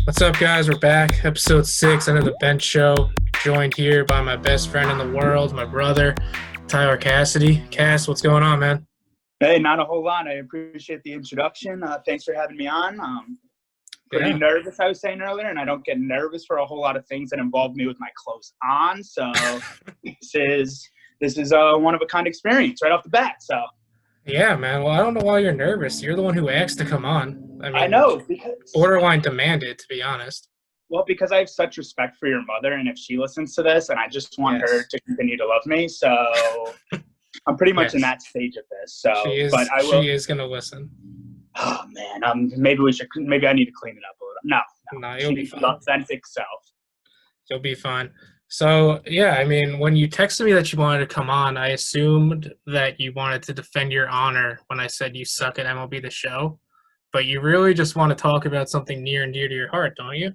What's up, guys? We're back. Episode 6 under the bench show. Joined here by my best friend in the world, my brother, Tyler Cassidy. Cass, what's going on, man? Hey, not a whole lot. I appreciate the introduction. Thanks for having me on. Pretty nervous, I was saying earlier, and I don't get nervous for a whole lot of things that involve me with my clothes on. So this is a one-of-a-kind experience right off the bat. So Yeah, man. Well, I don't know why you're nervous. You're the one who asked to come on. I know, because borderline demanded, to be honest. Well, because I have such respect for your mother, and if she listens to this, and I just want her to continue to love me. So I'm pretty much in that stage of this. So, but I will. She is gonna listen. Oh man, maybe I need to clean it up a little. No, you'll be fine. Authentic self. You'll be fine. So yeah, I mean, when you texted me that you wanted to come on, I assumed that you wanted to defend your honor when I said you suck at MLB The Show, but you really just want to talk about something near and dear to your heart, don't you?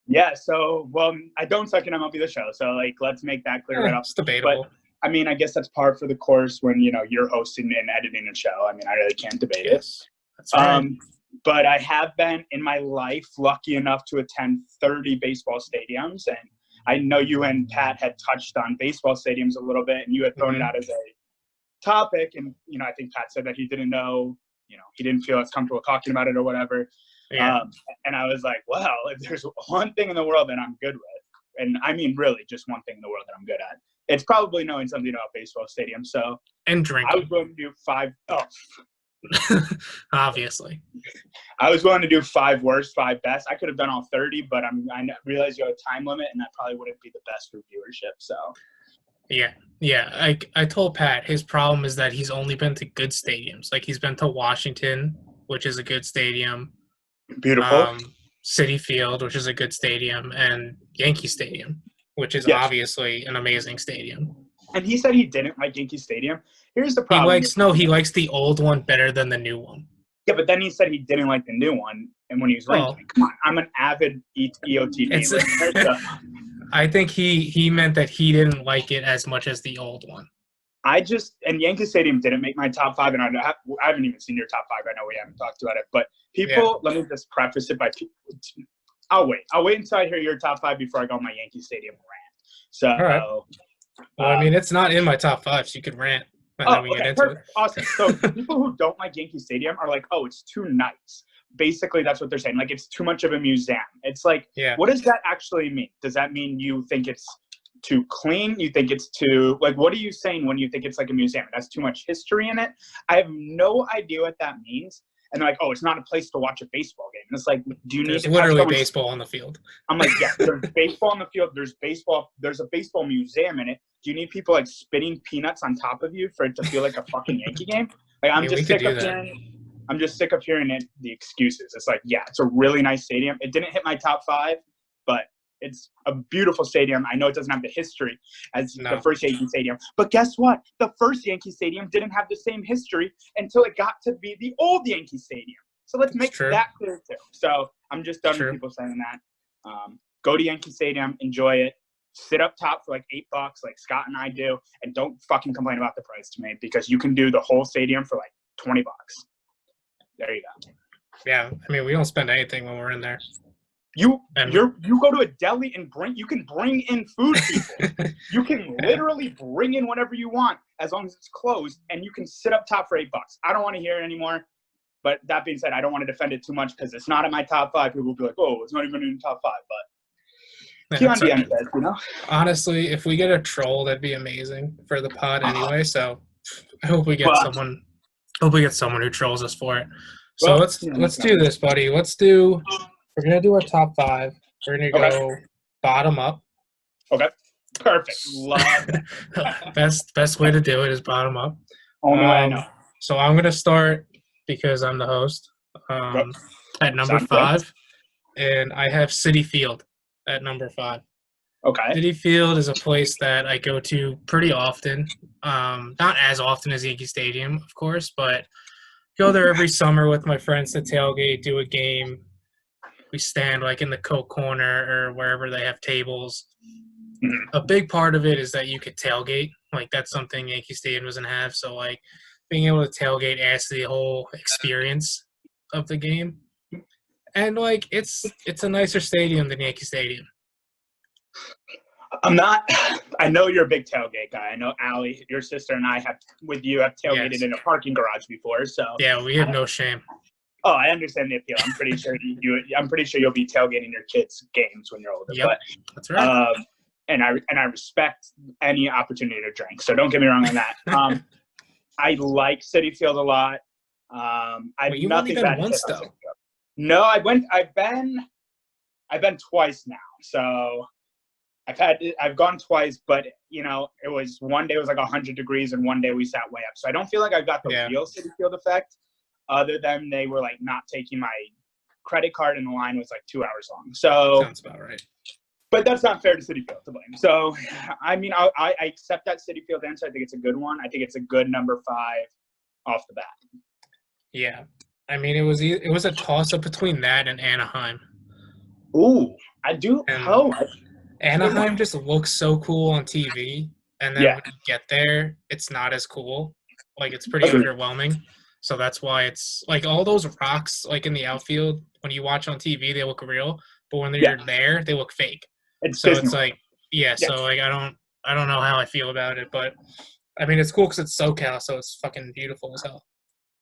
Yeah. So, well, I don't suck at MLB The Show, so let's make that clear right off. It's debatable. But, I mean, I guess that's par for the course when you're hosting and editing a show. I mean, I really can't debate it. That's right. But I have been in my life lucky enough to attend 30 baseball stadiums, and I know you and Pat had touched on baseball stadiums a little bit, and you had thrown it out as a topic. And, I think Pat said that he didn't know, he didn't feel as comfortable talking about it or whatever. Yeah. And I was like, well, if there's one thing in the world that I'm good with, and I mean really just one thing in the world that I'm good at, it's probably knowing something about baseball stadiums. So and drinking. I was willing to do obviously. I was willing to do 5 worst, 5 best. I could have done all 30, but I realized you have a time limit, and that probably wouldn't be the best for viewership. So yeah. I told Pat his problem is that he's only been to good stadiums. Like he's been to Washington, which is a good stadium. Beautiful. Citi Field, which is a good stadium, and Yankee Stadium, which is obviously an amazing stadium. And he said he didn't like Yankee Stadium. Here's the problem. He likes the old one better than the new one. Yeah, but then he said he didn't like the new one, and when he was ranking, come on, I'm an avid EOTV listener. I think he meant that he didn't like it as much as the old one. And Yankee Stadium didn't make my top 5, and I haven't even seen your top 5. I know we haven't talked about it, but let me just preface it by I'll wait until I hear your top 5 before I go on my Yankee Stadium rant. So, all right. Well, I mean, it's not in my top 5, so you could rant. And then we get into it. Awesome. So people who don't like Yankee Stadium are like, oh, it's too nice. Basically, that's what they're saying. Like, it's too much of a museum. It's like, what does that actually mean? Does that mean you think it's too clean? You think it's too, what are you saying when you think it's like a museum? It has too much history in it? I have no idea what that means. And they're like, oh, it's not a place to watch a baseball game. And it's like, do you need to literally baseball on the field? I'm like, yeah, there's baseball on the field. There's a baseball museum in it. Do you need people spitting peanuts on top of you for it to feel like a fucking Yankee game? Like, I'm just sick of hearing the excuses. It's like, yeah, it's a really nice stadium. It didn't hit my top 5, but it's a beautiful stadium. I know it doesn't have the history as the first Yankee Stadium. But guess what? The first Yankee Stadium didn't have the same history until it got to be the old Yankee Stadium. So let's make that clear too. So I'm just done with people saying that. Go to Yankee Stadium, enjoy it. Sit up top for $8 like Scott and I do, and don't fucking complain about the price to me, because you can do the whole stadium for $20. There you go. Yeah, I mean, we don't spend anything when we're in there. You go to a deli and you can bring in food, people. You can literally bring in whatever you want as long as it's closed, and you can sit up top for $8. I don't want to hear it anymore. But that being said, I don't want to defend it too much because it's not in my top 5. People will be like, oh, it's not even in the top 5. But keep on the end, honestly, if we get a troll, that'd be amazing for the pod anyway. So I hope we get someone. Hope we get someone who trolls us for it. So let's do this, buddy. We're gonna do our top 5. We're gonna go bottom up. Okay. Perfect. Love it. Best way to do it is bottom up. Only way I know. So I'm gonna start because I'm the host. At number 5, and I have Citi Field at number 5. Okay. Citi Field is a place that I go to pretty often. Not as often as Yankee Stadium, of course, but go there every summer with my friends to tailgate, do a game. We stand in the Coke corner or wherever they have tables. A big part of it is that you could tailgate. That's something Yankee Stadium doesn't have. So being able to tailgate adds to the whole experience of the game. And like it's a nicer stadium than Yankee Stadium. I'm not. I know you're a big tailgate guy. I know Allie, your sister, and I have tailgated Yes. in a parking garage before. So Yeah, we have no shame. I understand the appeal. I'm pretty sure I'm pretty sure you'll be tailgating your kids' games when you're older. Yep, But that's right. and I respect any opportunity to drink. So don't get me wrong on that. I like Citi Field a lot. I've You've only nothing been bad to once say about though. Citi Field. No, I've been twice now. So I've gone twice, but it was one day it was like 100 degrees and one day we sat way up. So I don't feel like I got the real Citi Field effect, other than they were like not taking my credit card and the line was like 2 hours long. So sounds about right. But that's not fair to Citi Field to blame. So I mean, I accept that Citi Field answer. I think it's a good one. I think it's a good number 5 off the bat. Yeah, I mean it was a toss up between that and Anaheim. Ooh, I do. And Anaheim just looks so cool on TV, and then when you get there, it's not as cool. Like it's pretty underwhelming. So that's why it's like all those rocks like in the outfield when you watch on TV they look real, but when you're there they look fake. It's like so like I don't know how I feel about it, but I mean it's cool because it's SoCal, so it's fucking beautiful as hell.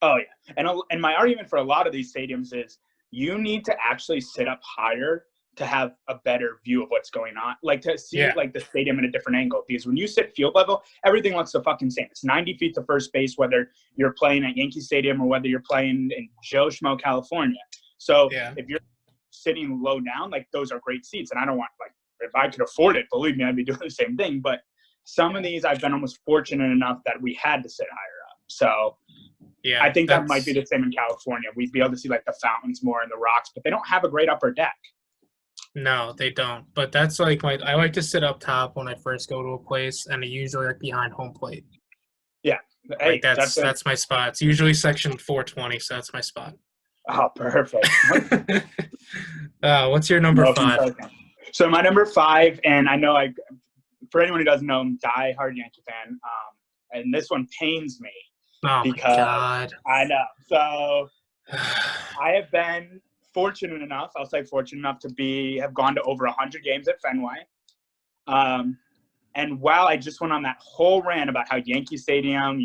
Oh yeah, and my argument for a lot of these stadiums is you need to actually sit up higher to have a better view of what's going on, like to see like the stadium in a different angle. Because when you sit field level, everything looks the fucking same. It's 90 feet to first base, whether you're playing at Yankee Stadium or whether you're playing in Joe Schmo, California. So if you're sitting low down, like those are great seats, and I don't want like if I could afford it, believe me, I'd be doing the same thing. But some of these, I've been almost fortunate enough that we had to sit higher up. So. Yeah, I think that might be the same in California. We'd be able to see like the fountains more and the rocks, but they don't have a great upper deck. No, they don't. But that's like I like to sit up top when I first go to a place, and I usually like behind home plate. Yeah, like that's my spot. It's usually section 420, so that's my spot. Oh, perfect. What's your number 5? So my number 5, and I know for anyone who doesn't know, I'm a diehard Yankee fan, and this one pains me. Oh because my God. I know. So I have been fortunate enough, to have gone to over 100 games at Fenway. And while I just went on that whole rant about how Yankee Stadium,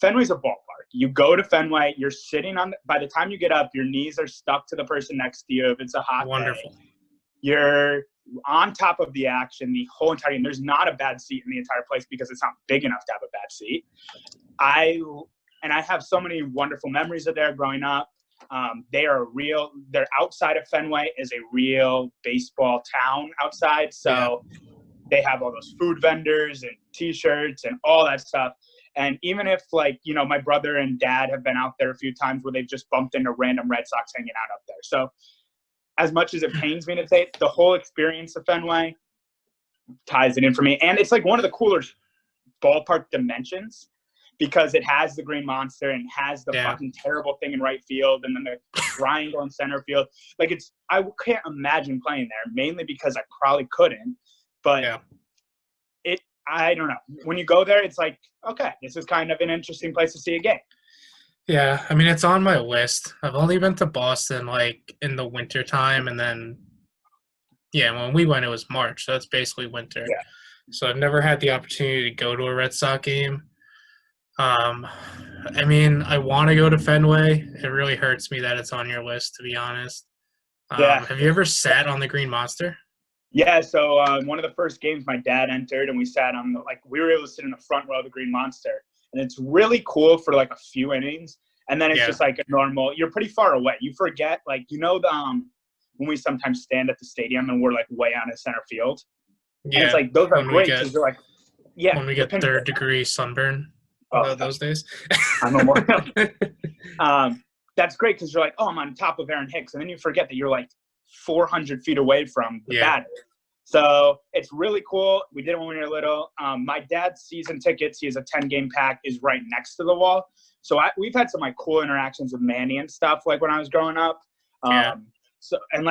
Fenway's a ballpark. You go to Fenway, you're sitting by the time you get up, your knees are stuck to the person next to you if it's a hot day. You're on top of the action the whole entire game. There's not a bad seat in the entire place because it's not big enough to have a bad seat. I have so many wonderful memories of there growing up. They're outside of Fenway is a real baseball town outside. So they have all those food vendors and T-shirts and all that stuff. And even if my brother and dad have been out there a few times where they've just bumped into random Red Sox hanging out up there. So as much as it pains me to say it, the whole experience of Fenway ties it in for me. And it's like one of the cooler ballpark dimensions because it has the green monster and has the fucking terrible thing in right field and then the triangle in center field. Like I can't imagine playing there, mainly because I probably couldn't. But I don't know. When you go there, it's like, okay, this is kind of an interesting place to see a game. Yeah, I mean, it's on my list. I've only been to Boston, like, in the winter time, and then, when we went, it was March, so that's basically winter. Yeah. So I've never had the opportunity to go to a Red Sox game. I mean, I want to go to Fenway. It really hurts me that it's on your list, to be honest. Have you ever sat on the Green Monster? Yeah, so one of the first games my dad entered, and we sat on we were able to sit in the front row of the Green Monster. And it's really cool for like a few innings. And then it's just like a normal, you're pretty far away. You forget, when we sometimes stand at the stadium and we're like way out of center field. Yeah. And it's like, those are great because they're like, when we get third degree sunburn those days. I'm that's great because you're like, I'm on top of Aaron Hicks. And then you forget that you're like 400 feet away from the batter. So it's really cool. We did it when we were little. My dad's season tickets, he has a 10-game pack, is right next to the wall. So we've had some cool interactions with Manny and stuff when I was growing up. So and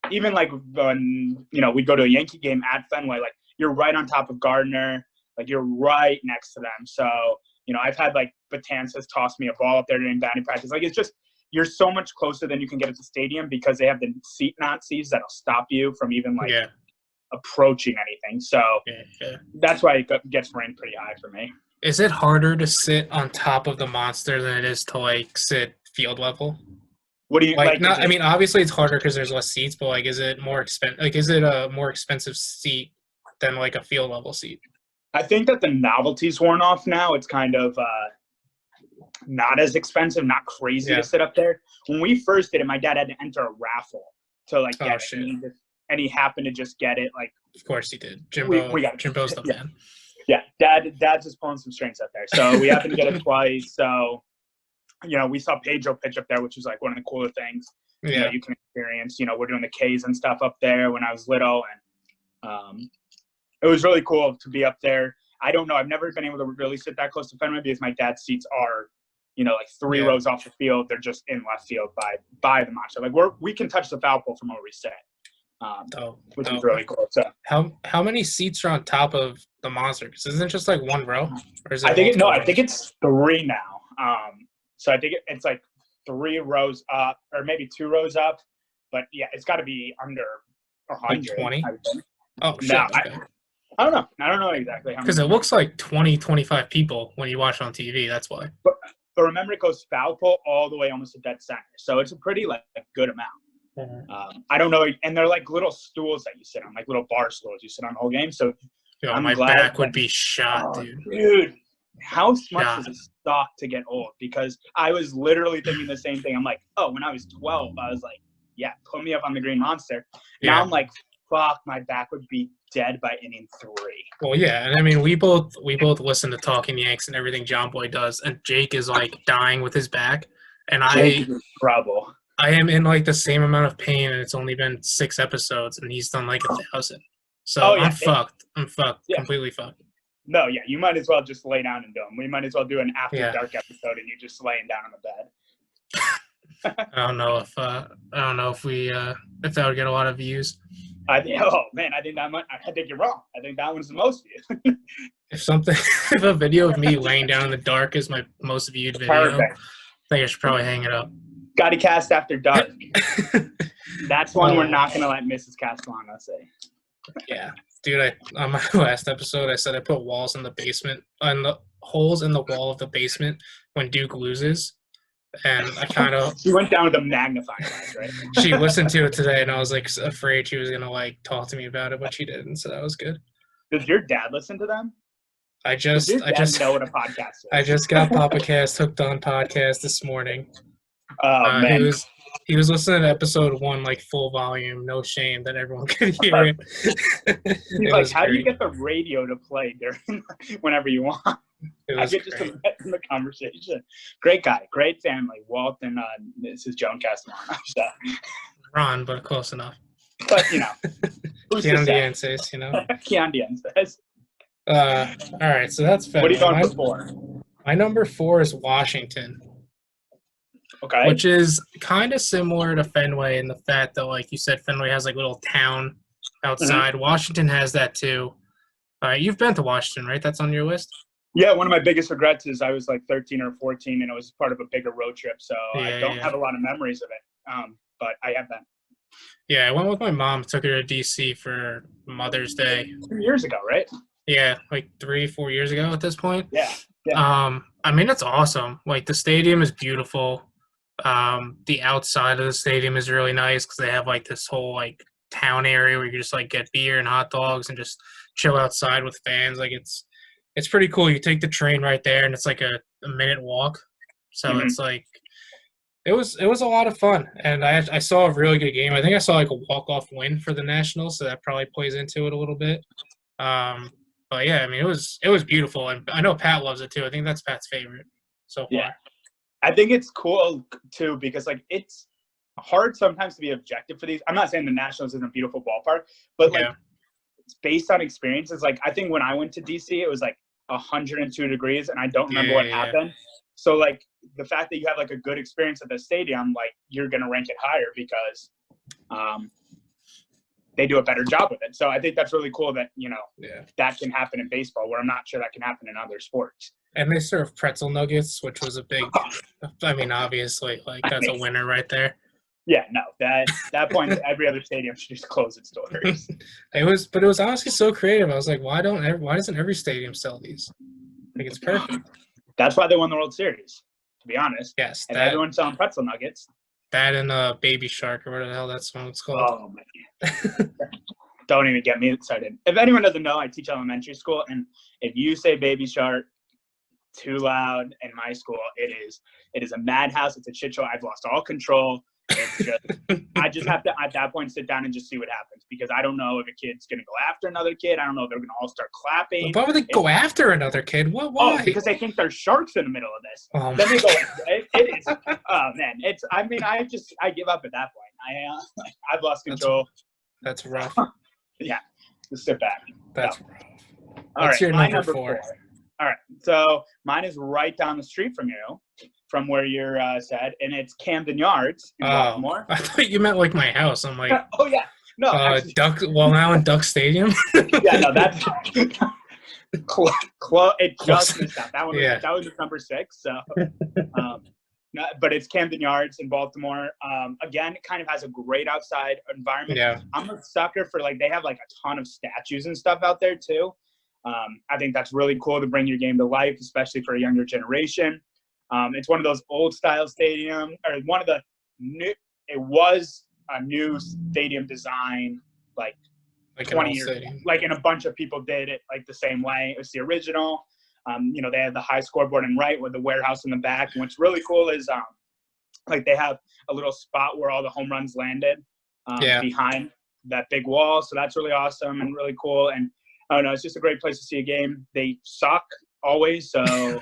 even when we'd go to a Yankee game at Fenway, you're right on top of Gardner, you're right next to them. So I've had Batanzas toss me a ball up there during batting practice. you're so much closer than you can get at the stadium because they have the seat Nazis that'll stop you from even like approaching anything. So that's why it gets ranked pretty high for me. Is it harder to sit on top of the monster than it is to like sit field level? What do you like? Not, I mean, obviously it's harder because there's less seats, but like, is it more expensive? Like, is it a more expensive seat than like a field level seat? I think that the novelty's worn off now. It's kind of not as expensive, not crazy to sit up there. When we first did it, my dad had to enter a raffle to like get it, and he happened to just get it. Like, of course he did. Jimbo's the man. Yeah, Dad's just pulling some strings up there. So we happened to get it twice. So, we saw Pedro pitch up there, which was like one of the cooler things you can experience. We're doing the Ks and stuff up there when I was little, and it was really cool to be up there. I don't know. I've never been able to really sit that close to Fenway because my dad's seats are, like 3 rows off the field. They're just in left field by the monster. Like we can touch the foul pole from where we sit. Which is really cool. So how many seats are on top of the monster? Because isn't it just like one row? Or is it I think it's 3 now. So I think it's like 3 rows up, or maybe 2 rows up. But yeah, it's got to be under 100. 20? Oh shit! No, okay. I don't know. I don't know exactly how many. Because it looks like 20, 25 people when you watch it on TV. That's why. But remember, it goes foul pole all the way almost to dead center. So it's a pretty like a good amount. I don't know, and they're like little stools that you sit on, like little bar stools you sit on the whole game. So my back would be shot, dude. How much does it stop to get old? Because I was literally thinking the same thing. I'm like, when I was 12, I was like, yeah, put me up on the Green Monster. Now I'm like, fuck, my back would be dead by inning 3. Well, yeah, and I mean, we both listen to Talking Yanks and everything John Boy does, and Jake is like dying with his back, and Jake is in trouble. I am in like the same amount of pain, and it's only been 6 episodes, and he's done like 1,000. So I'm fucked. I'm fucked. Yeah. Completely fucked. No, yeah, you might as well just lay down and do them. We might as well do an after dark episode, and you just laying down on the bed. I don't know if that would get a lot of views. I think you're wrong. I think that one's the most viewed. if a video of me laying down in the dark is my most viewed video, I think I should probably hang it up. Got to cast after dark. That's one we're not going to let Mrs. Castellano say. Yeah. Dude, on my last episode, I said I put walls in the basement, on the holes in the wall of the basement when Duke loses. And I kind of... She went down with a magnifying glass, right? She listened to it today, and I was, like, afraid she was going to, like, talk to me about it, but she didn't, so that was good. Does your dad listen to them? I just know what a podcast is. I just got PapaCast Hooked On podcast this morning. Oh, man. He was listening to episode 1, like, full volume, no shame that everyone could hear it. He's like, how do you get the radio to play during whenever you want? I get just in the conversation. Great guy, great family. Walt and Mrs. Joan Castellano. So. Ron, but close enough. But, Candienses, Candienses. All right, so that's Fenway. What are you going for 4? My number 4 is Washington. Okay. Which is kind of similar to Fenway in the fact that, like you said, Fenway has like a little town outside. Mm-hmm. Washington has that too. You've been to Washington, right? That's on your list? Yeah, one of my biggest regrets is I was like 13 or 14, and it was part of a bigger road trip, so I don't have a lot of memories of it, but I have been. Yeah, I went with my mom, took her to D.C. for Mother's Day. 2 years ago, right? Yeah, like 3-4 years ago at this point. Yeah. I mean, it's awesome. Like, the stadium is beautiful. The outside of the stadium is really nice because they have like this whole like town area where you just like get beer and hot dogs and just chill outside with fans. Like it's pretty cool. You take the train right there and it's like a minute walk. So It's like it was a lot of fun. And I saw a really good game. I think I saw like a walk-off win for the Nationals, so that probably plays into it a little bit. But yeah, I mean it was beautiful, and I know Pat loves it too. I think that's Pat's favorite so far. Yeah. I think it's cool, too, because, like, it's hard sometimes to be objective for these. I'm not saying the Nationals isn't a beautiful ballpark, but, like, it's based on experiences. Like, I think when I went to D.C., it was, like, 102 degrees, and I don't remember what happened. So, like, the fact that you have, like, a good experience at the stadium, like, you're going to rank it higher because they do a better job with it. So I think that's really cool that, Yeah. that can happen in baseball, where I'm not sure that can happen in other sports. And they serve pretzel nuggets, which was a big, I mean, obviously, like, that's a winner right there. Yeah, no, that point, every other stadium should just close its doors. It was honestly so creative. I was like, why doesn't every stadium sell these? Like, it's perfect. That's why they won the World Series, to be honest. Yes, and everyone's selling pretzel nuggets. That and Baby Shark, or whatever the hell that song's called. Oh man. Don't even get me started. If anyone doesn't know, I teach elementary school, and if you say Baby Shark too loud in my school, it is a madhouse. It's a shit show. I've lost all control. It's just, I just have to, at that point, sit down and just see what happens, because I don't know if a kid's going to go after another kid. I don't know if they're going to all start clapping. Why would they go after another kid? Why? Oh, because they think there's sharks in the middle of this. Oh, then they go, it is, oh man, I give up at that point. I've lost control. That's rough. Yeah, just sit back. That's rough. All What's right, your number 4? All right, so mine is right down the street from you, from where you're said, and it's Camden Yards in Baltimore. I thought you meant like my house. I'm like, oh yeah, no, actually, now in Duck Stadium. Yeah, no, that's it just missed out. That was number 6. So, no, but it's Camden Yards in Baltimore. Again, it kind of has a great outside environment. Yeah, I'm a sucker for, like, they have like a ton of statues and stuff out there too. I think that's really cool to bring your game to life, especially for a younger generation. It's one of those old style stadium, or one of the new. It was a new stadium design, like 20 years ago. Like, and a bunch of people did it like the same way. It was the original. They had the high scoreboard in right with the warehouse in the back. And what's really cool is like they have a little spot where all the home runs landed behind that big wall. So that's really awesome and really cool. And I don't know, it's just a great place to see a game. They suck always, so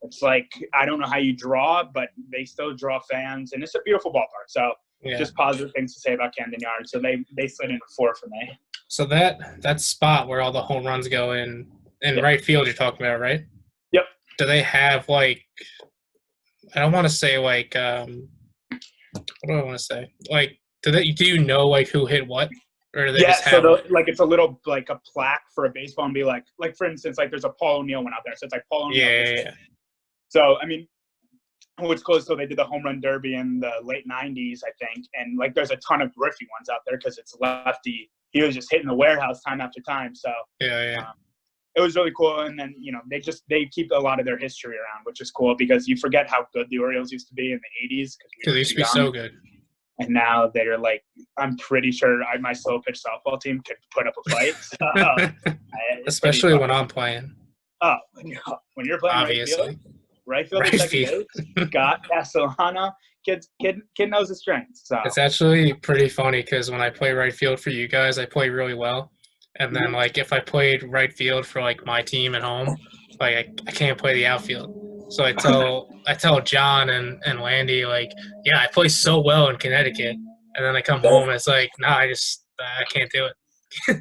it's like, I don't know how you draw, but they still draw fans, and it's a beautiful ballpark. So just positive things to say about Camden Yards. So they slid into 4 for me. So that spot where all the home runs go in right field, you're talking about, right? Yep. Do they have, like, I don't want to say, like, what do I want to say? Like, do you know, like, who hit what? Or do they just have like, it's a little, like, a plaque for a baseball, and be like for instance, like, there's a Paul O'Neill one out there, so it's like Paul O'Neill. Yeah. So I mean, what's cool is, so they did the home run derby in the late 90s, I think, and like there's a ton of Griffey ones out there because it's lefty. He was just hitting the warehouse time after time. So it was really cool. And then they keep a lot of their history around, which is cool, because you forget how good the Orioles used to be in the 80s. Because they used to be so good. And now they're like, I'm pretty sure my slow pitch softball team could put up a fight. So, especially when I'm playing. Oh, when you're playing obviously. Right field, second base, Scott Castellano, kid knows his strengths. So it's actually pretty funny, because when I play right field for you guys, I play really well. And then, like, if I played right field for, like, my team at home, like, I can't play the outfield. So I tell John and Landy, like, yeah, I play so well in Connecticut. And then I come home and it's like, no, I can't do it.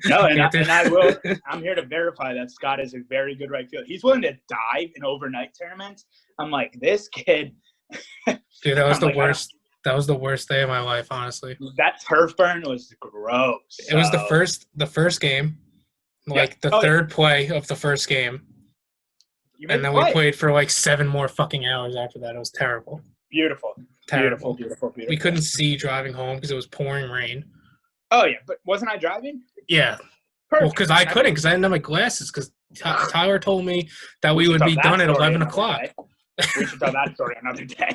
No, and I will. I'm here to verify that Scott is a very good right fielder. He's willing to dive in overnight tournaments. I'm like, this kid. Dude, that was the worst. That was the worst day of my life, honestly. That turf burn was gross. It was the first game, like the third play of the first game. And then we played for like 7 more fucking hours after that. It was terrible. Beautiful. Terrible. Beautiful. We couldn't see driving home because it was pouring rain. Oh, yeah. But wasn't I driving? Yeah. Perfect. Well, because I couldn't, because I didn't have my glasses, because Tyler told me that we would be done at 11 o'clock. We should tell that story another day.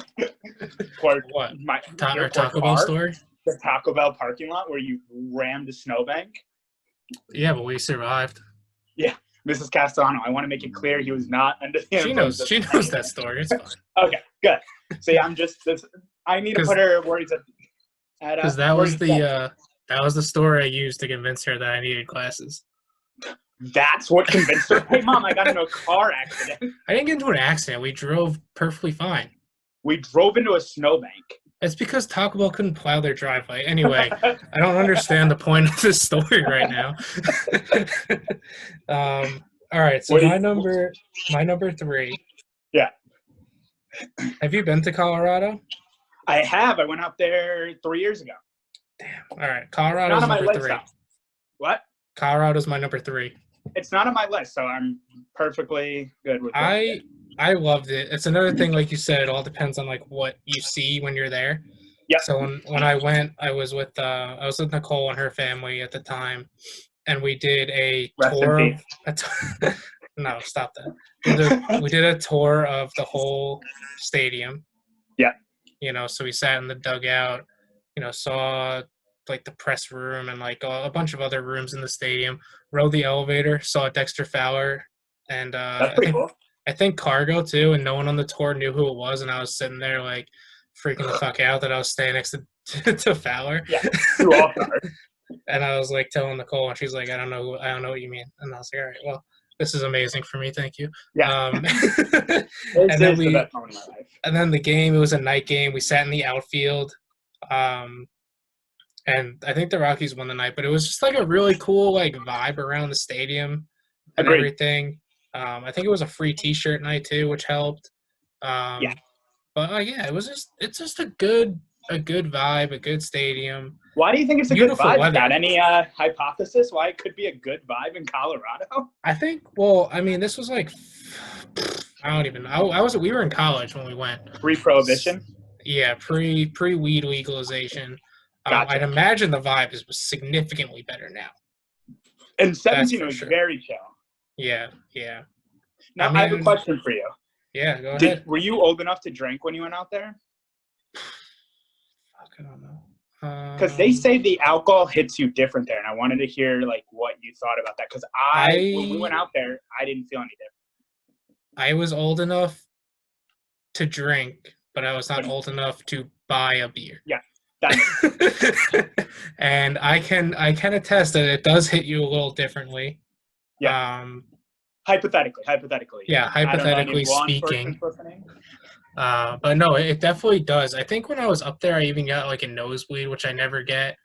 What? Our Taco Bell story? The Taco Bell parking lot where you rammed a snowbank? Yeah, but we survived. Yeah. Mrs. Castellano, I want to make it clear he was not under the influence. She knows that story. It's fine. Okay, good. See, I need to put her words at because that was the story I used to convince her that I needed glasses. That's what convinced her. Hey, Mom, I got into a car accident. I didn't get into an accident. We drove perfectly fine. We drove into a snowbank. It's because Taco Bell couldn't plow their driveway. Anyway, I don't understand the point of this story right now. All right, so my number 3. Yeah. Have you been to Colorado? I have. I went out there 3 years ago. Damn. All right, Colorado's number 3. What? Colorado's my number 3. It's not on my list, so I'm perfectly good with what you did. I loved it. It's another thing, like you said, it all depends on like what you see when you're there. Yep. So when I went, I was with Nicole and her family at the time, and we did a Rest in tour of peace. no, stop that. We did a tour of the whole stadium. Yeah. You know, so we sat in the dugout, saw like the press room and like a bunch of other rooms in the stadium. Rode the elevator, saw Dexter Fowler, and That's pretty cool. I think Cargo too, and no one on the tour knew who it was, and I was sitting there like freaking the fuck out that I was standing next to Fowler. Yeah, 2 All-Stars. And I was like telling Nicole, and she's like, I don't know what you mean. And I was like, all right, well, this is amazing for me, thank you. Yeah. And then the best moment of my life. And then the game, it was a night game. We sat in the outfield. And I think the Rockies won the night, but it was just like a really cool like vibe around the stadium and Agreed. everything. I think it was a free T-shirt night too, which helped. Yeah. But yeah, it's just a good vibe, a good stadium. Why do you think it's a Beautiful good vibe? weather. Got any hypothesis why it could be a good vibe in Colorado? I think. Well, I mean, this was like I don't even know. We were in college when we went. Pre-prohibition. Yeah, pre-weed legalization. Gotcha. I'd imagine the vibe is significantly better now. And 17 was very chill. Yeah. Now, I have a question for you. Yeah, go ahead. Were you old enough to drink when you went out there? Fuck, I don't know. Because they say the alcohol hits you different there, and I wanted to hear like what you thought about that. Because when we went out there, I didn't feel any different. I was old enough to drink, but I was not old enough to buy a beer. Yeah. And I can attest that it does hit you a little differently. Yeah. Hypothetically. Yeah, hypothetically speaking. But no, it definitely does. I think when I was up there, I even got like a nosebleed, which I never get.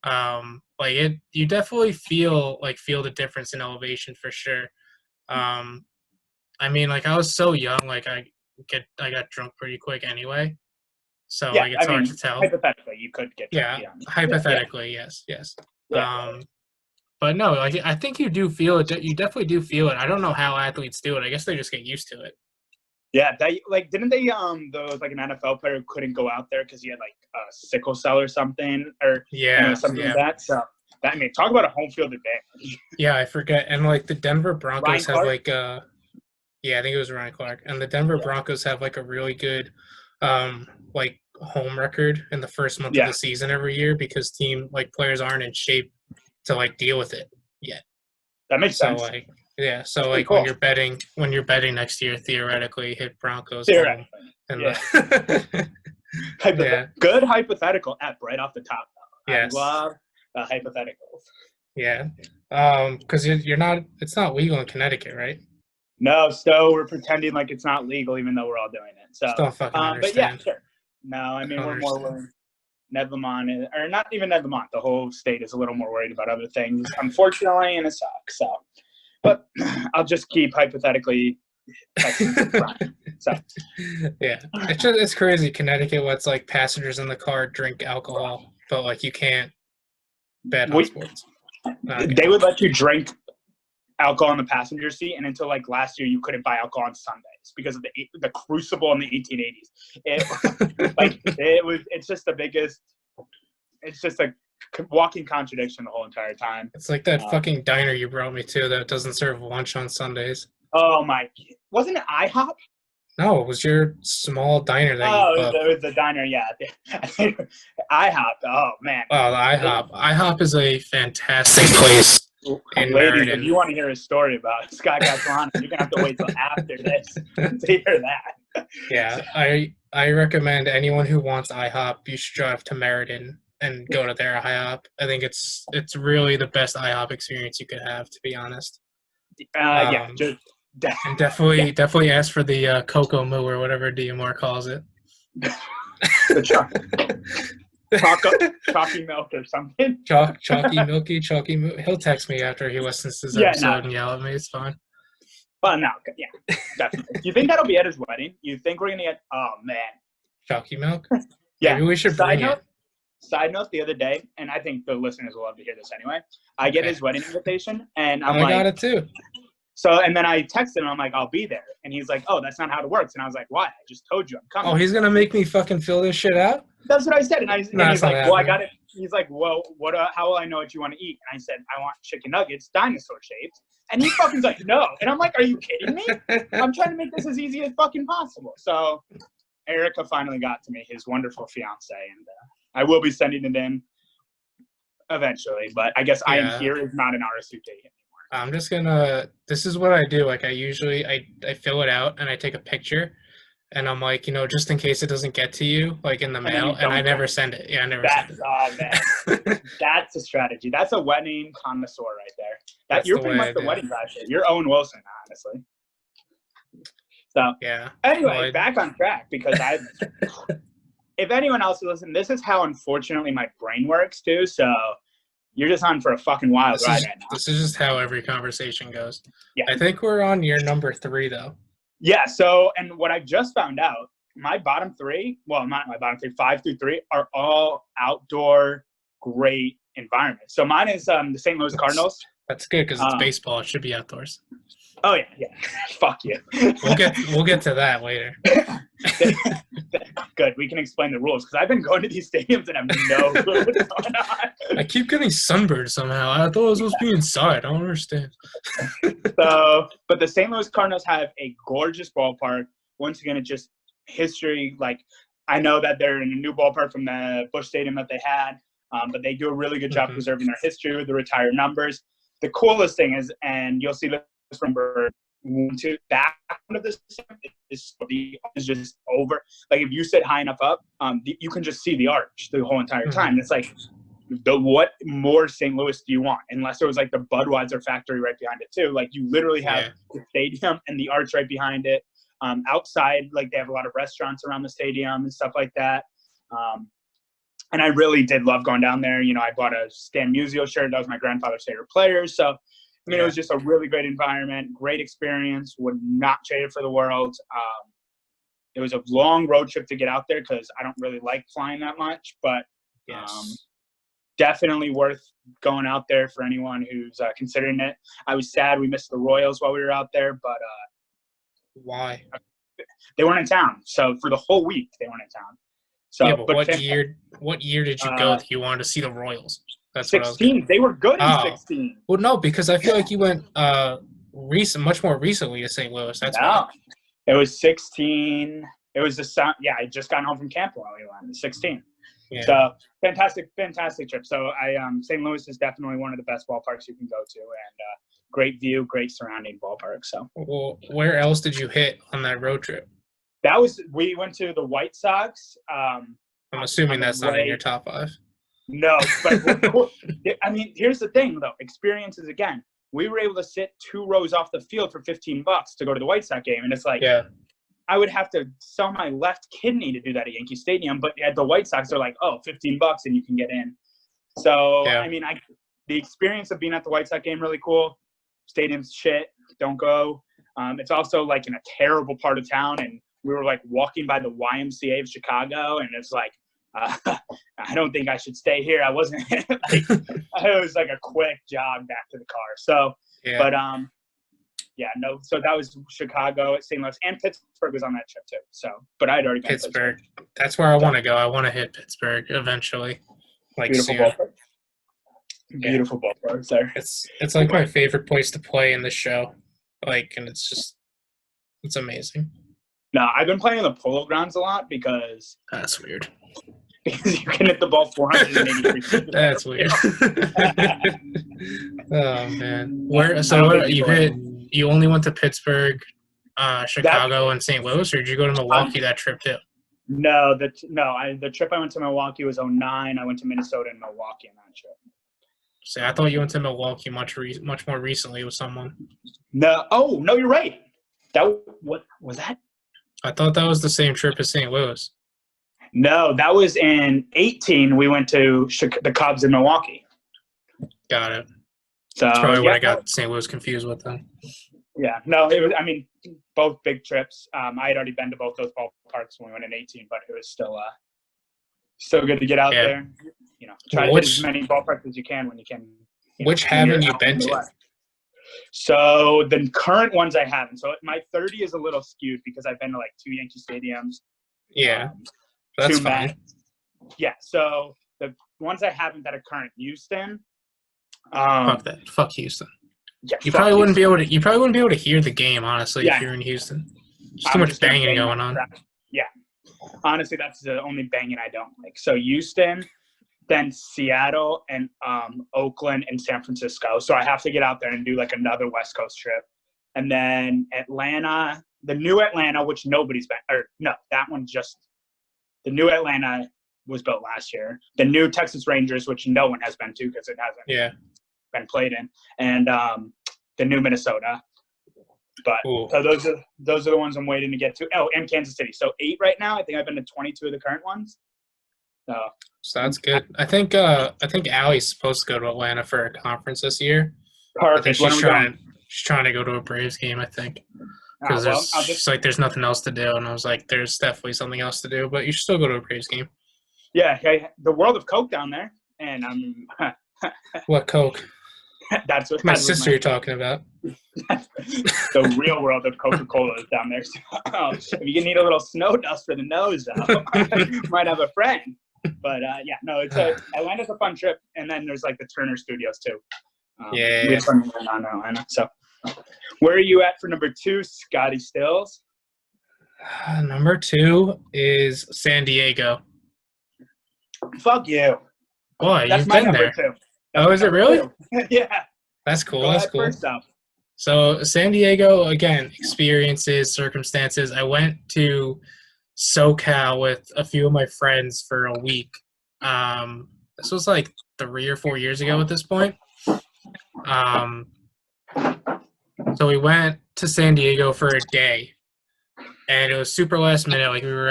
You definitely feel the difference in elevation for sure. I mean, like I was so young, like I got drunk pretty quick anyway. So yeah, like it's hard to tell. Hypothetically, you could get drunk. Yeah, hypothetically, yes. Yeah. But no, like I think you do feel it. You definitely do feel it. I don't know how athletes do it. I guess they just get used to it. Yeah, didn't they there was like an NFL player who couldn't go out there because he had like sickle cell or something something like that. So that, I mean, talk about a home field advantage. Yeah, I forget. And like the Denver Broncos have like I think it was Ryan Clark, and the Denver Broncos have like a really good like home record in the first month of the season every year because players aren't in shape to like deal with it yet. That makes sense. So like cool. when you're betting next year, theoretically hit Broncos. Theoretically. Good hypothetical right off the top though. Yes. I love hypotheticals. Yeah. Because it's not legal in Connecticut, right? No, so we're pretending like it's not legal even though we're all doing it. So don't fucking understand. But yeah, sure. No, I mean we're Ned Lamont, or not even Ned Lamont. The whole state is a little more worried about other things, unfortunately, and it sucks. So, but I'll just keep hypothetically. So yeah, it's crazy. Connecticut, what's like passengers in the car drink alcohol, but like you can't bet on sports. They would let you drink alcohol in the passenger seat, and until like last year, you couldn't buy alcohol on Sundays because of the crucible in the 1880s. It's just the biggest. It's just a walking contradiction the whole entire time. It's like that fucking diner you brought me to that doesn't serve lunch on Sundays. Oh my! Wasn't it IHOP? No, it was your small diner that you booked. It was the diner, yeah. IHOP. Oh man. Oh, IHOP. IHOP is a fantastic place. Ladies, if you want to hear a story about Scott Gatlana, you're gonna have to wait till after this to hear that. Yeah, I recommend anyone who wants IHOP, you should drive to Meriden and go to their IHOP. I think it's really the best IHOP experience you could have, to be honest. And definitely ask for the Cocoa Moo or whatever DMR calls it. The chalky milk or something. Chalky Moo. He'll text me after he listens to this episode and yell at me. It's fine. Well, no, yeah, definitely. You think that'll be at his wedding? You think we're gonna get? Oh man, chalky milk. Yeah, maybe we should bring it. Side note, the other day, and I think the listeners will love to hear this anyway. I get his wedding invitation, and I'm like, I got it too. So, and then I texted him, I'm like, I'll be there. And he's like, oh, that's not how it works. And I was like, why? I just told you I'm coming. Oh, he's going to make me fucking fill this shit out? That's what I said. And he's like, well, I got it. He's like, well, how will I know what you want to eat? And I said, I want chicken nuggets, dinosaur shaped. And he fucking's like, no. And I'm like, are you kidding me? I'm trying to make this as easy as fucking possible. So Erica finally got to me, his wonderful fiance. And I will be sending it in eventually. But I guess I am here is not an RSVP anymore. I'm just gonna. This is what I do. Like I usually, I fill it out and I take a picture, and I'm like, just in case it doesn't get to you, like in the mail, and I never send it. Yeah, I never send it. Oh man, that's a strategy. That's a wedding connoisseur right there. You're pretty much the wedding guy. You're Owen Wilson, honestly. So yeah. Anyway, back on track because if anyone else is listening, this is how unfortunately my brain works too. So. You're just on for a fucking wild ride right now. This is just how every conversation goes. Yeah. I think we're on year number 3, though. Yeah, so, and what I just found out, my bottom 3, well, not my bottom 3, 5 through 3, are all outdoor, great environments. So mine is the St. Louis Cardinals. That's good because it's baseball. It should be outdoors. Oh, yeah. Fuck you. We'll get to that later. Good. We can explain the rules because I've been going to these stadiums and I have no clue what's going on. I keep getting sunburned somehow. I thought I was supposed to be inside. I don't understand. But the St. Louis Cardinals have a gorgeous ballpark. Once again, it's just history. Like, I know that they're in a new ballpark from the Busch Stadium that they had, but they do a really good job preserving their history with the retired numbers. The coolest thing is, and you'll see this from number 1 to back of this is just over. Like if you sit high enough up, you can just see the arch the whole entire time. And it's like, what more St. Louis do you want? Unless it was like the Budweiser factory right behind it too. Like you literally have the stadium and the arch right behind it. Outside, like they have a lot of restaurants around the stadium and stuff like that. And I really did love going down there. I bought a Stan Musial shirt. That was my grandfather's favorite player. So, I mean, it was just a really great environment, great experience. Would not trade it for the world. It was a long road trip to get out there because I don't really like flying that much. But definitely worth going out there for anyone who's considering it. I was sad we missed the Royals while we were out there. But why? They weren't in town. So for the whole week, they weren't in town. So, yeah, but what year did you go that you wanted to see the Royals? That's 16. They were good in 16. Well, no, because I feel like you went much more recently to St. Louis. That's why. It was 16. It was I just got home from camp while we went. 16. Yeah. So fantastic trip. So St. Louis is definitely one of the best ballparks you can go to, and great view, great surrounding ballpark. So. Well, where else did you hit on that road trip? We went to the White Sox. I'm assuming that's not in your top 5. No, but I mean, here's the thing though. Experiences again. We were able to sit 2 rows off the field for $15 to go to the White Sox game, and it's like, I would have to sell my left kidney to do that at Yankee Stadium. But at the White Sox, they're like, oh, $15 and you can get in. So I mean, the experience of being at the White Sox game really cool. Stadium's shit. Don't go. It's also like in a terrible part of town, and we were like walking by the YMCA of Chicago, and it's like, I don't think I should stay here. I wasn't it was like a quick jog back to the car. So, but so that was Chicago, St. Louis, and Pittsburgh was on that trip too. So, but I'd already been to Pittsburgh. That's where I want to go. I want to hit Pittsburgh eventually. Like beautiful ballpark. Beautiful ballpark there. It's like my favorite place to play in the show. Like, and it's amazing. No, I've been playing in the Polo Grounds a lot because that's weird. Because you can hit the ball 483 feet. That's weird. Oh man, you only went to Pittsburgh, Chicago, and St. Louis, or did you go to Milwaukee that trip too? No, the trip I went to Milwaukee was 2009. I went to Minnesota and Milwaukee on that trip. See, I thought you went to Milwaukee much more recently with someone. No, you're right. What was that? I thought that was the same trip as St. Louis. No, that was in 2018. We went to the Cubs in Milwaukee. Got it. So that's probably what I got St. Louis confused with then. Yeah, no, it was. I mean, both big trips. I had already been to both those ballparks when we went in 2018, but it was still So good to get out Yeah. there. Try to hit as many ballparks as you can when you can. Which haven't you been to? So the current ones I haven't. So my 30 is a little skewed because I've been to like 2 Yankee stadiums. Yeah, that's fine. Mets. Yeah, so the ones I haven't that are current, Houston. Fuck that. Fuck Houston. Yeah, you probably wouldn't be able to. You probably wouldn't be able to hear the game, honestly, if you're in Houston. There's too much banging going on. Yeah, honestly, that's the only banging I don't like. So Houston, then Seattle, and Oakland and San Francisco. So I have to get out there and do like another West Coast trip, and then Atlanta, the new Atlanta, which nobody's been. Or no, that one just the new Atlanta was built last year. The new Texas Rangers, which no one has been to because it hasn't been played in, and the new Minnesota. But so those are the ones I'm waiting to get to. Oh, and Kansas City. So 8 right now. I think I've been to 22 of the current ones. So that's good. I think Allie's supposed to go to Atlanta for a conference this year. Perfect. She's trying to go to a Braves game, I think. Because there's nothing else to do, and I was like, there's definitely something else to do, but you should still go to a Braves game. Yeah, the world of Coke down there, and I'm. What Coke? That's what my sister you're talking about. The real world of Coca-Cola is down there. So, if you need a little snow dust for the nose, might have a friend. But Atlanta's a fun trip, and then there's like the Turner Studios too. We have fun in Atlanta. So, where are you at for number 2, Scotty Stills? Number 2 is San Diego. Fuck you. Boy, you've been there. 2. Oh, is it really? Yeah. That's cool. That's cool. So San Diego, again, experiences, circumstances. I went to SoCal with a few of my friends for a week. This was like 3 or 4 years ago at this point. So we went to San Diego for a day, and it was super last minute. Like we were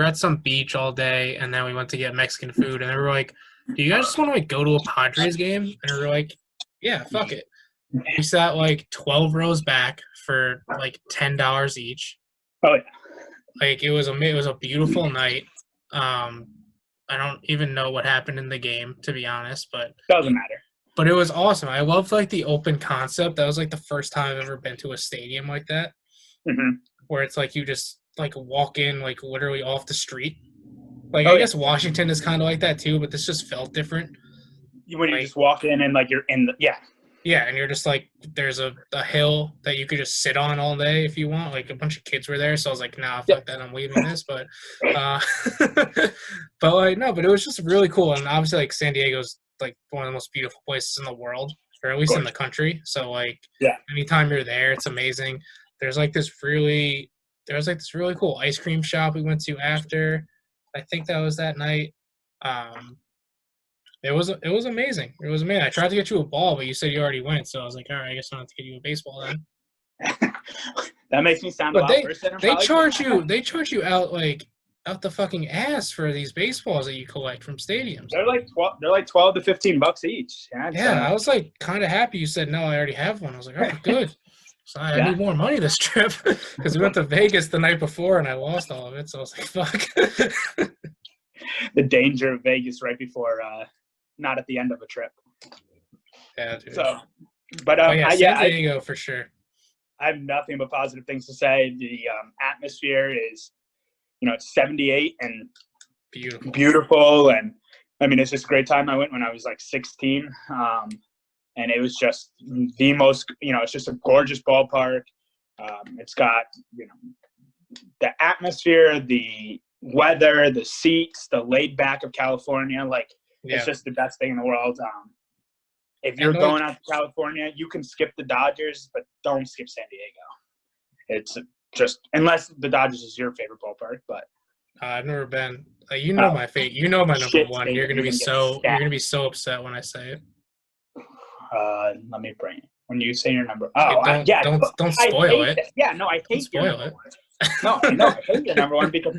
at some beach all day, and then we went to get Mexican food, and they were like, do you guys just want to like go to a Padres game? And we were like, yeah, fuck it. We sat like 12 rows back for like $10 each. Oh yeah. Like it was a beautiful night. I don't even know what happened in the game, to be honest, but doesn't matter. But it was awesome. I loved like the open concept. That was like the first time I've ever been to a stadium like that, where it's like you just like walk in like literally off the street. Like I guess Washington is kind of like that too, but this just felt different. When you just walk in and like you're in the Yeah, and you're just like there's a hill that you could just sit on all day if you want. Like a bunch of kids were there, so I was like, nah, fuck that, I'm leaving this. But but it was just really cool. And obviously like San Diego's like one of the most beautiful places in the world, or at least in the country. So like anytime you're there, it's amazing. There's this really cool ice cream shop we went to after. I think that was that night. It was amazing. It was amazing. I tried to get you a ball, but you said you already went. So I was like, all right, I guess I'll have to get you a baseball then. That makes me sound a lot worse than they charge you out the fucking ass for these baseballs that you collect from stadiums. They're like $12 to $15 each. Yeah, I was like kind of happy you said no. I already have one. I was like, oh, good. So I need more money this trip because we went to Vegas the night before and I lost all of it. So I was like, fuck. The danger of Vegas right before, not at the end of a trip. Yeah, dude. So, but San Diego for sure. I have nothing but positive things to say. The atmosphere is, it's 78 and beautiful, and I mean it's just a great time. I went when I was like 16. And it was just the most, it's just a gorgeous ballpark. It's got, the atmosphere, the weather, the seats, the laid back of California. It's just the best thing in the world. If you're going out to California, you can skip the Dodgers, but don't skip San Diego. It's just, unless the Dodgers is your favorite ballpark, but. I've never been. My fate. My number one. You're gonna be so upset when I say it. Let me bring it. When you say your number, don't spoil it. Yeah, no, I hate your number one. No, I hate your number one because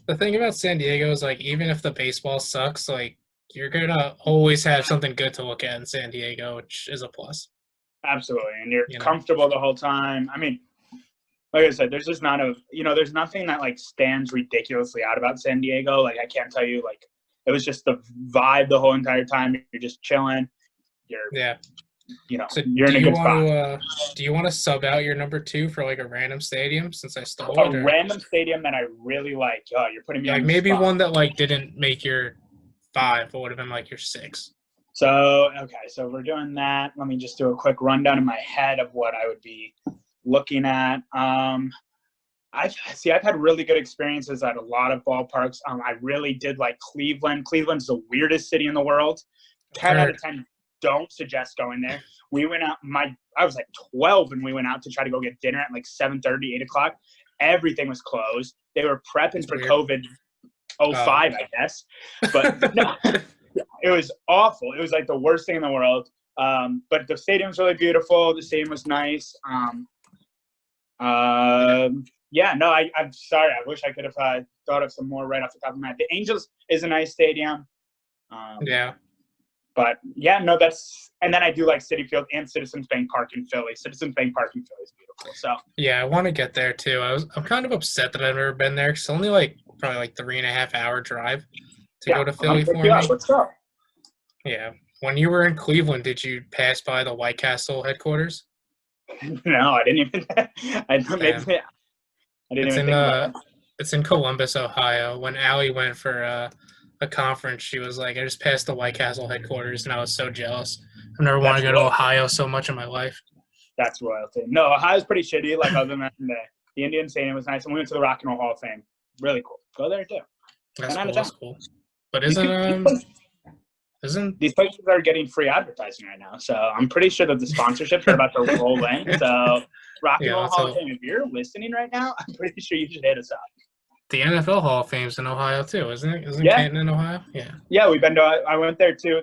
the thing about San Diego is even if the baseball sucks, you're gonna always have something good to look at in San Diego, which is a plus. Absolutely, and you're comfortable the whole time. I mean, like I said, there's just not a, there's nothing that like stands ridiculously out about San Diego. Like I can't tell you, like it was just the vibe the whole entire time. You're just chilling. Yeah. So You're in a good spot. Do you want to sub out your number 2 for like a random stadium since I stole it? A random stadium that I really like. Oh, you're putting me on the maybe spot. one that like didn't make your 5, but would have been like your 6. So so we're doing that. Let me just do a quick rundown in my head of what I would be looking at. I've had really good experiences at a lot of ballparks. I really did like Cleveland. Cleveland's the weirdest city in the world. 10 out of 10 don't suggest going there. We went out, I was like 12 and we went out to try to go get dinner at like 7:30, 8 o'clock. Everything was closed. They were prepping for COVID 05, I guess. But no, it was awful. It was like the worst thing in the world. But the stadium's really beautiful. The stadium was nice. Yeah, no, I'm sorry. I wish I could have thought of some more right off the top of my head. The Angels is a nice stadium. Yeah. But yeah, no, and then I do like Citi Field and Citizens Bank Park in Philly. Citizens Bank Park in Philly is beautiful. So yeah, I want to get there too. I'm kind of upset that I've never been there. It's only probably 3.5-hour drive to go to Philly for me. Let's go. Yeah. When you were in Cleveland, did you pass by the White Castle headquarters? No, I didn't even. I didn't even think about it. It's in Columbus, Ohio. When Allie went for a conference, she was like, I just passed the White Castle headquarters, and I was so jealous. I've never wanted to go to Ohio so much in my life. That's royalty. No, Ohio's pretty shitty. Like other than the Indian Stadium was nice, and we went to the Rock and Roll Hall of Fame. Really cool. Go there too. That's cool. But isn't these places are getting free advertising right now? So I'm pretty sure that the sponsorships are about to roll in. So Rock and Roll Hall of Fame, if you're listening right now, I'm pretty sure you should hit us up. The NFL Hall of Fame's in Ohio too, isn't it? Isn't Canton in Ohio? Yeah. Yeah, I went there too.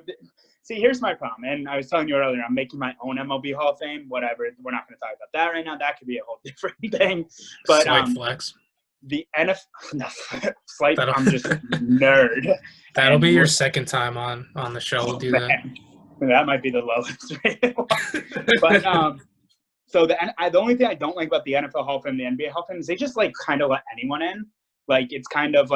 See, here's my problem, and I was telling you earlier, I'm making my own MLB Hall of Fame. Whatever, we're not going to talk about that right now. That could be a whole different thing. But slight flex. The NFL, slight. I'm just a nerd. That'll be your second time on the show. We'll do that. That might be the lowest rated one. But so the only thing I don't like about the NFL Hall of Fame, the NBA Hall of Fame, is they just kind of let anyone in. Like it's kind of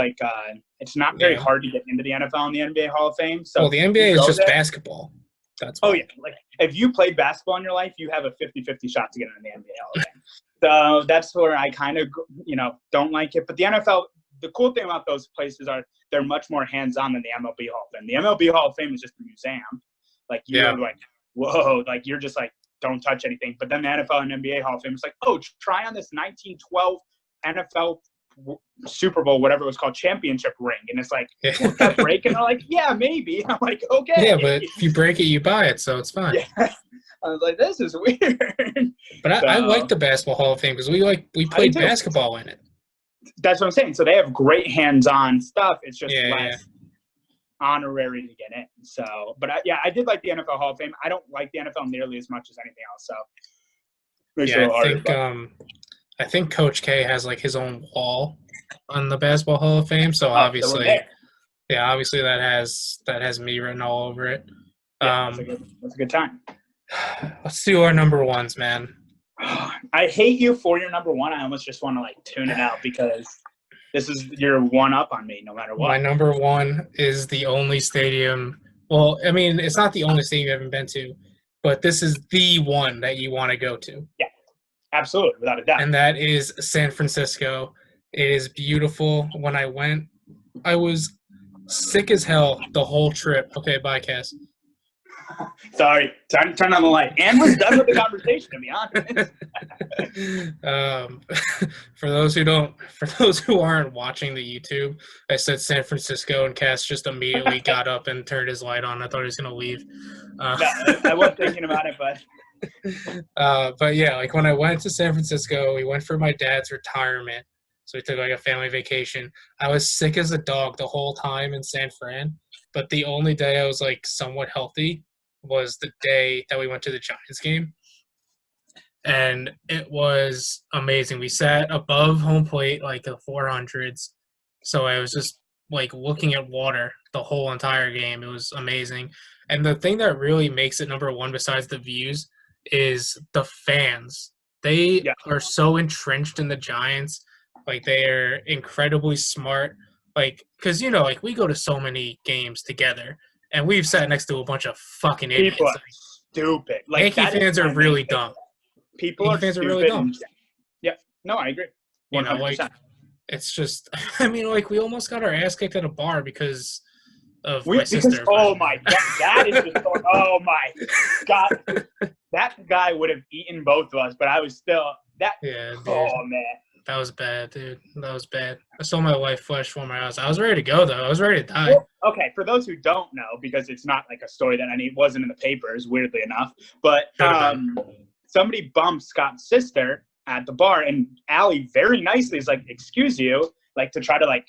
it's not very hard to get into the NFL and the NBA Hall of Fame. So the NBA is just basketball. That's yeah. Like if you played basketball in your life, you have a 50-50 shot to get into the NBA Hall of Fame. So that's where I kind of don't like it. But the NFL, the cool thing about those places are they're much more hands-on than the MLB Hall of Fame. The MLB Hall of Fame is just a museum. Like you're like, whoa, like you're just like don't touch anything. But then the NFL and NBA Hall of Fame is like, oh, try on this 1912 NFL Super Bowl, whatever it was called, championship ring. And it's like, will that break? And they're like, yeah, maybe. I'm like, okay. Yeah, but if you break it, you buy it, so it's fine. Yeah. I was like, this is weird. But I like the Basketball Hall of Fame because we played basketball in it. That's what I'm saying. So they have great hands-on stuff. It's just less honorary to get in. So, but I did like the NFL Hall of Fame. I don't like the NFL nearly as much as anything else. So makes it a little harder. I think Coach K has his own wall on the Basketball Hall of Fame. So obviously that has me written all over it. Yeah, that's a good time. Let's do our number ones, man. I hate you for your number one. I almost just want to tune it out because this is your one up on me no matter what. My number one is the only stadium. Well, I mean, it's not the only stadium you haven't been to, but this is the one that you want to go to. Yeah, absolutely, without a doubt. And that is San Francisco. It is beautiful. When I went, I was sick as hell the whole trip. Okay, bye, Cass. Sorry, turn on the light. And we're done with the conversation, to be honest. For those who aren't watching the YouTube, I said San Francisco, and Cass just immediately got up and turned his light on. I thought he was gonna leave. No, I was thinking about it, but yeah, when I went to San Francisco, we went for my dad's retirement, so we took a family vacation. I was sick as a dog the whole time in San Fran, but the only day I was somewhat healthy was the day that we went to the Giants game, and it was amazing. We sat above home plate the 400s, so I was just looking at water the whole entire game. It was amazing. And the thing that really makes it number one besides the views is the fans They Yeah. are so entrenched in the Giants. Like, they are incredibly smart. Like, because, like, we go to so many games together, and we've sat next to a bunch of fucking People idiots. are stupid. Like, Yankee that is fans are my main really takeaway. dumb. People Yankee are fans are really stupid. dumb. Yeah. No, I agree. 100%. Like, it's just, I mean, like, we almost got our ass kicked at a bar because of my sister. Oh my God, that is the story. Oh my God, that guy would have eaten both of us, but I was still that. Yeah, dude. Oh man, that was bad, dude. That was bad. I saw my wife flash before my eyes. I was ready to go though. I was ready to die. Well, okay, for those who don't know, because it's not like a story that wasn't in the papers, weirdly enough, but somebody bumped Scott's sister at the bar, and Allie very nicely is like, "Excuse you," like to try to like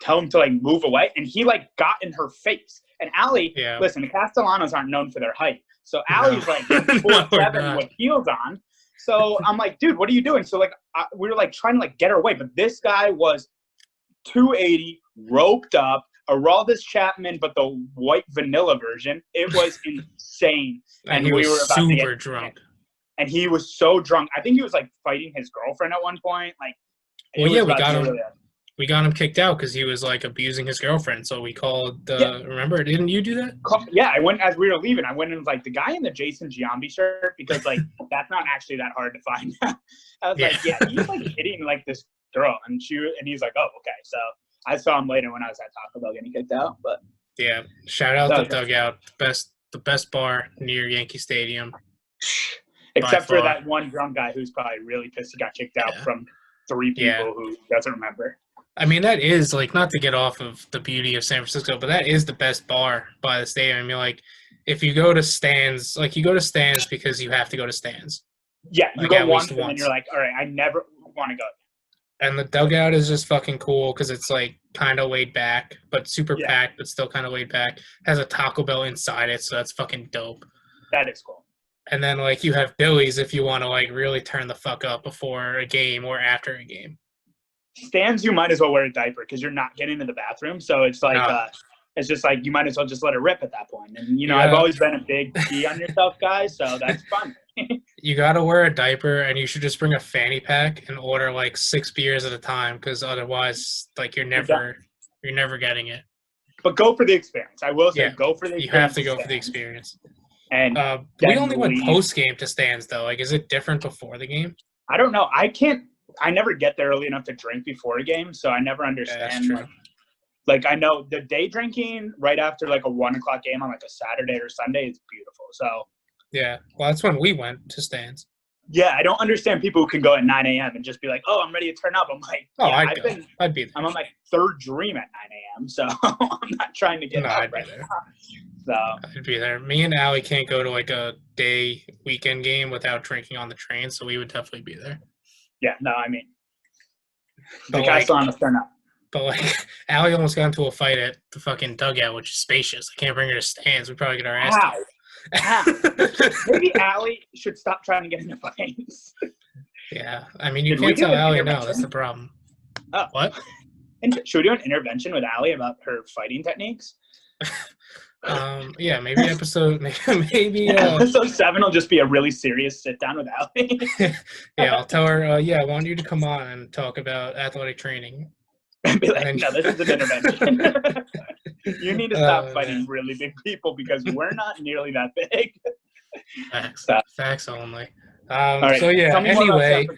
tell him to like move away, and he like got in her face. And Allie, listen, the Castellanos aren't known for their height, so Allie's like 4'7" with heels on. So I'm like, dude, what are you doing? So like we were like trying to like get her away, but this guy was 280, roped up, Aroldis Chapman, but the white vanilla version. It was insane. And we were about super drunk. And he was so drunk. I think he was like fighting his girlfriend at one point. Like, well, yeah, we got him kicked out because he was like abusing his girlfriend. So we called. Remember, didn't you do that? Yeah, I went as we were leaving. I went and was like the guy in the Jason Giambi shirt, because like that's not actually that hard to find. I was like, yeah, he's like hitting like this girl, and he's like, oh, okay. So I saw him later when I was at Taco Bell getting kicked out. But yeah, shout out to Dugout, the best bar near Yankee Stadium. Except for that one drunk guy who's probably really pissed he got kicked out from 3 people who doesn't remember. I mean, that is, like, not to get off of the beauty of San Francisco, but that is the best bar by the stadium. I mean, like, if you go to stands, like, you go to stands because you have to go to stands. Yeah, you go once, and then you're like, all right, I never want to go. And the Dugout is just fucking cool because it's, like, kind of laid back, but super packed, but still kind of laid back. Has a Taco Bell inside it, so that's fucking dope. That is cool. And then, like, you have Billy's if you want to, like, really turn the fuck up before a game or after a game. Stands, you might as well wear a diaper because you're not getting to the bathroom. So it's like, it's just like you might as well just let it rip at that point. And, I've always been a big pee on yourself guy, so that's fun. You got to wear a diaper, and you should just bring a fanny pack and order, like, 6 beers at a time because otherwise, like, you're never getting it. But go for the experience. I will say, go for the experience. You have to go for the experience. And we only went post-game to stands, though. Like, is it different before the game? I don't know. I never get there early enough to drink before a game, so I never understand. Yeah, that's true. Like, I know the day drinking right after, like, a 1 o'clock game on, like, a Saturday or Sunday is beautiful. So yeah. Well, that's when we went to stands. Yeah, I don't understand people who can go at 9 a.m. and just be like, oh, I'm ready to turn up. I'm like, I'd be there. I'm on my 3rd dream at 9 a.m., so I'm not trying to get up right now. So I'd be there. Me and Allie can't go to, like, a day weekend game without drinking on the train, so we would definitely be there. Yeah, no, I mean, the Castellanos turn up. But, like, Allie almost got into a fight at the fucking Dugout, which is spacious. I can't bring her to stands. We'd probably get our ass kicked. Maybe Allie should stop trying to get into fights. Yeah. I mean, you can't tell Allie no. That's the problem. Oh. What? Should we do an intervention with Allie about her fighting techniques? Yeah, maybe episode 7 will just be a really serious sit down with Allie. Yeah, I'll tell her, I want you to come on and talk about athletic training. And be like, no, this is an intervention. You need to stop fighting really big people because we're not nearly that big. Facts only. Right, so yeah, anyway,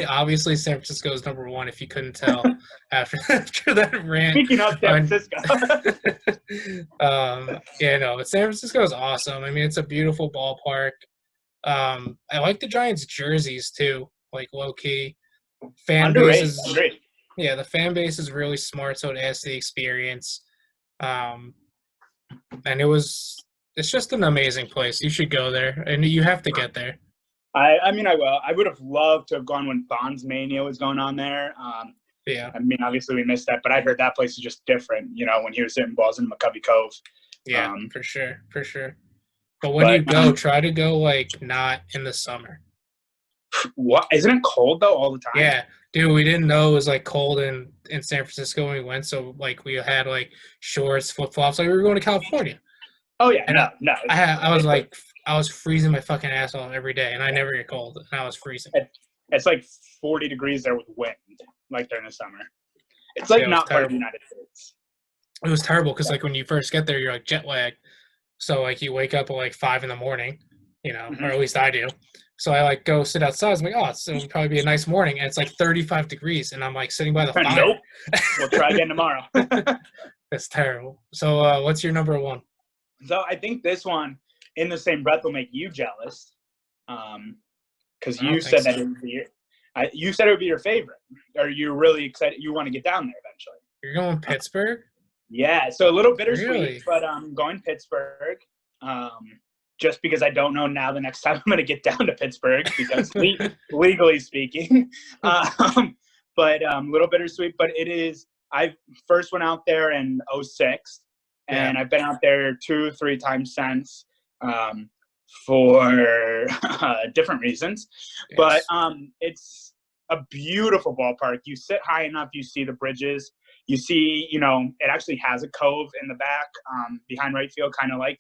obviously San Francisco is number 1 if you couldn't tell after that rant. Speaking of San Francisco. But San Francisco is awesome. I mean, it's a beautiful ballpark. I like the Giants jerseys too, like low key. The fan base is really smart, so it adds to the experience. And it's just an amazing place. You should go there, and you have to get there. I mean, I will. I would have loved to have gone when Bonds Mania was going on there. I mean, obviously we missed that, but I heard that place is just different, when he was hitting balls in McCovey Cove. Yeah, for sure. But when you go, try to go, like, not in the summer. What? Isn't it cold, though, all the time? Yeah. Dude, we didn't know it was, like, cold in San Francisco when we went, so, like, we had, like, shorts, flip-flops, like we were going to California. Oh, yeah, no. I was like, I was freezing my fucking ass off every day, and I never get cold, and I was freezing. It's like 40 degrees there with wind, like during the summer. It's like Yeah, it was not part of the terrible. United States. It was terrible because like when you first get there, you're like jet lag. So like you wake up at like 5 in the morning, or at least I do. So I like go sit outside. I'm like, oh, it'll probably be a nice morning, and it's like 35 degrees, and I'm like sitting by the fire. Nope. We'll try again tomorrow. That's terrible. So what's your number one? So I think this one, in the same breath, will make you jealous, because you said that it would be you said it would be your favorite. Are you really excited? You want to get down there eventually? You're going Pittsburgh? Yeah, so a little bittersweet, Really? but I'm going Pittsburgh. Just because I don't know now the next time I'm going to get down to Pittsburgh because legally speaking, but a little bittersweet. But it is. I first went out there in 2006, and I've been out there 2-3 times since for different reasons. Yes. But it's a beautiful ballpark. You sit high enough, you see the bridges. You see, it actually has a cove in the back behind right field, kind of like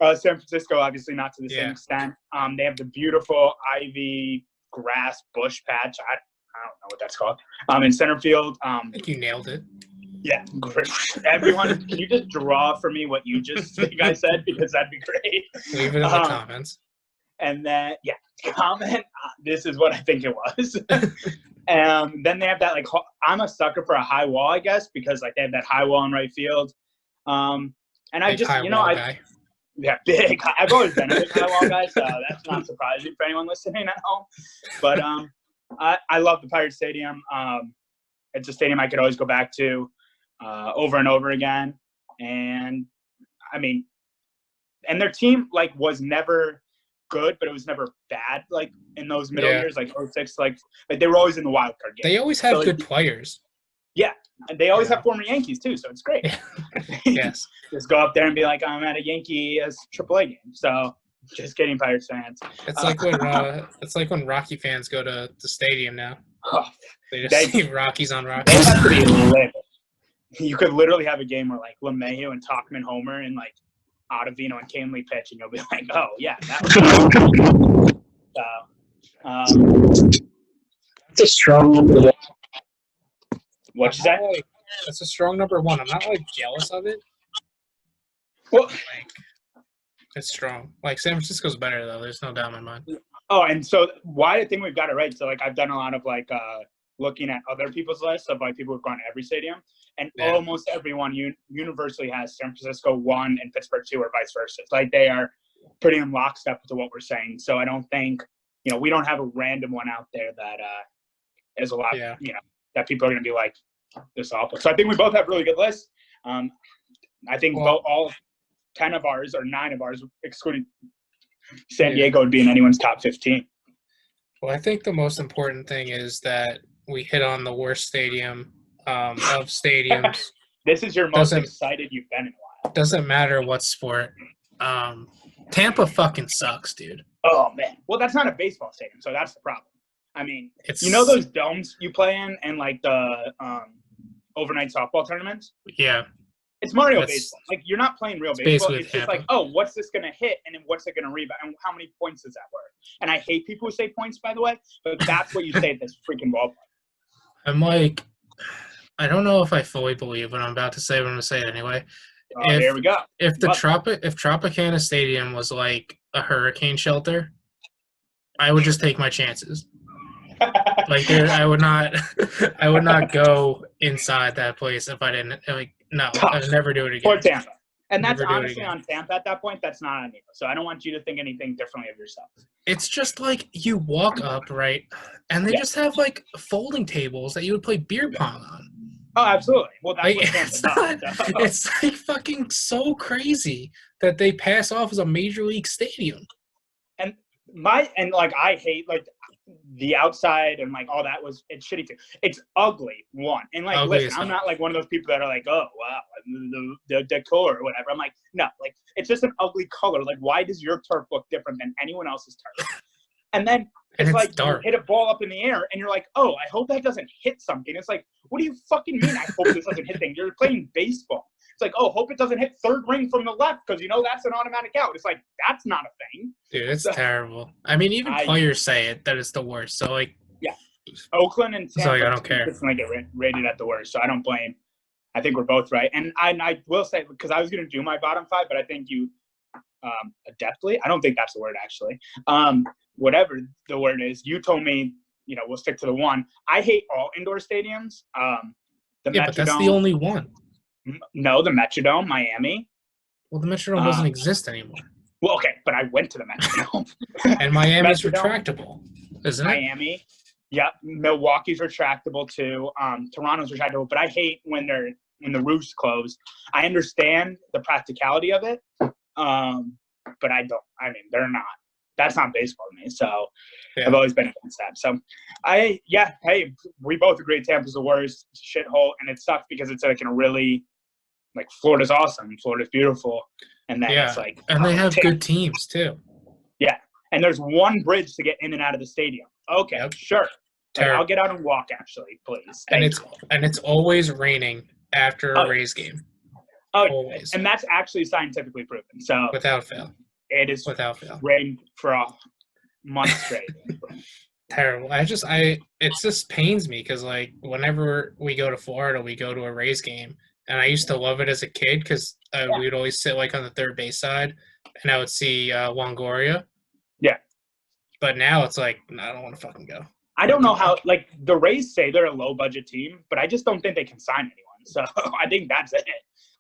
San Francisco, obviously not to the same extent. They have the beautiful ivy grass bush patch. I don't know what that's called. In center field. I think you nailed it. Yeah, great. Everyone, can you just draw for me what you just think I said? Because that'd be great. Leave it in the comments. And then, comment. This is what I think it was. Then they have that, like, I'm a sucker for a high wall, I guess, because, like, they have that high wall in right field. And I big just, guy. Yeah, big. I've always been a big high wall guy, so that's not surprising for anyone listening at home. But I love the Pirate Stadium. It's a stadium I could always go back to over and over again. And, I mean, and their team, like, was never good, but it was never bad, like, in those middle years, like 2006, like they were always in the wild card game. They always have good players. Yeah, and they always have former Yankees, too, so it's great. Yes. Just go up there and be like, I'm at a Yankee AAA game. So, just kidding, Pirates fans. It's like when Rocky fans go to the stadium now. They just see Rockies on Rockies. They have to be lit. You could literally have a game where, like, LeMahieu and Tauchman homer and, like, Ottavino and Canley pitch, and you'll be like, oh, yeah, that was That's a strong number. What'd you say? That's a strong number one. I'm not, like, jealous of it. Well, like, it's strong. Like, San Francisco's better, though. There's no doubt in my mind. Oh, and so why I think we've got it right. So, like, I've done a lot of, like, looking at other people's lists of, like, people who've gone to every stadium. And almost everyone universally has San Francisco 1 and Pittsburgh 2 or vice versa. It's like they are pretty in lockstep with what we're saying. So I don't think, we don't have a random one out there that is a lot, that people are going to be like, this is awful. So I think we both have really good lists. I think all 10 of ours or 9 of ours, excluding San Diego, would be in anyone's top 15. Well, I think the most important thing is that we hit on the worst stadium of stadiums. This is your most excited you've been in a while. Doesn't matter what sport. Tampa fucking sucks, dude. Oh, man. Well, that's not a baseball stadium, so that's the problem. I mean, those domes you play in like the overnight softball tournaments? Yeah. It's Mario baseball. Like, you're not playing real baseball. It's just like, oh, what's this going to hit? And then what's it going to rebound? And how many points is that worth? And I hate people who say points, by the way, but that's what you say at this freaking ballpark. I'm like, I don't know if I fully believe what I'm about to say, but I'm going to say it anyway. Here we go. If Tropicana Stadium was like a hurricane shelter, I would just take my chances. Like, I would not go inside that place if I didn't. Like, no, I'd never do it again. Or Tampa. And that's honestly on Tampa at that point. That's not on you. So I don't want you to think anything differently of yourself. It's just like you walk up, right, and they just have, like, folding tables that you would play beer pong on. Oh, absolutely. Well, that's like, what Tampa's not, it's like fucking so crazy that they pass off as a major league stadium. And I hate, like, the outside and, like, all that it's shitty too. It's ugly, one. And, like, listen, I'm not, like, one of those people that are like, oh, wow, the decor or whatever. I'm like, no, like, it's just an ugly color. Like, why does your turf look different than anyone else's turf? And then it's like dark. You hit a ball up in the air and you're like, oh, I hope that doesn't hit something. It's like, what do you fucking mean I hope this doesn't hit things? You're playing baseball. It's like, oh, hope it doesn't hit third ring from the left because that's an automatic out. It's like that's not a thing. Dude, it's terrible. I mean, even players say it that it's the worst. So like, yeah, Oakland and Tampa I don't care. consistently get rated at the worst. So I don't blame. I think we're both right. And I will say, because I was going to do my bottom 5, but I think you adeptly, I don't think that's the word actually. Whatever the word is, you told me, we'll stick to the one. I hate all indoor stadiums. The Metrodome, but that's the only one. No, the Metrodome, Miami. Well, the Metrodome doesn't exist anymore. Well, okay, but I went to the Metrodome. And Miami's retractable, isn't it? Miami. Yep. Milwaukee's retractable too. Toronto's retractable, but I hate when the roof's closed. I understand the practicality of it, but I don't. I mean, they're not. That's not baseball to me. So I've always been against that. So hey, we both agree Tampa's the worst. It's a shithole, and it sucks because it's like in a really Florida's awesome. Florida's beautiful, and then it's like and they have good teams too. Yeah, and there's one bridge to get in and out of the stadium. Okay, sure. I'll get out and walk, actually, please. And it's always raining after a Rays game. Oh, always. And that's actually scientifically proven. So without fail, it is without fail rained for a month straight. Terrible. It just pains me because whenever we go to Florida, we go to a Rays game, and I used to love it as a kid because we would always sit on the third base side, and I would see Longoria. Yeah. But now it's I don't want to fucking go. I don't know how, the Rays say they're a low-budget team, but I just don't think they can sign anyone. So I think that's it.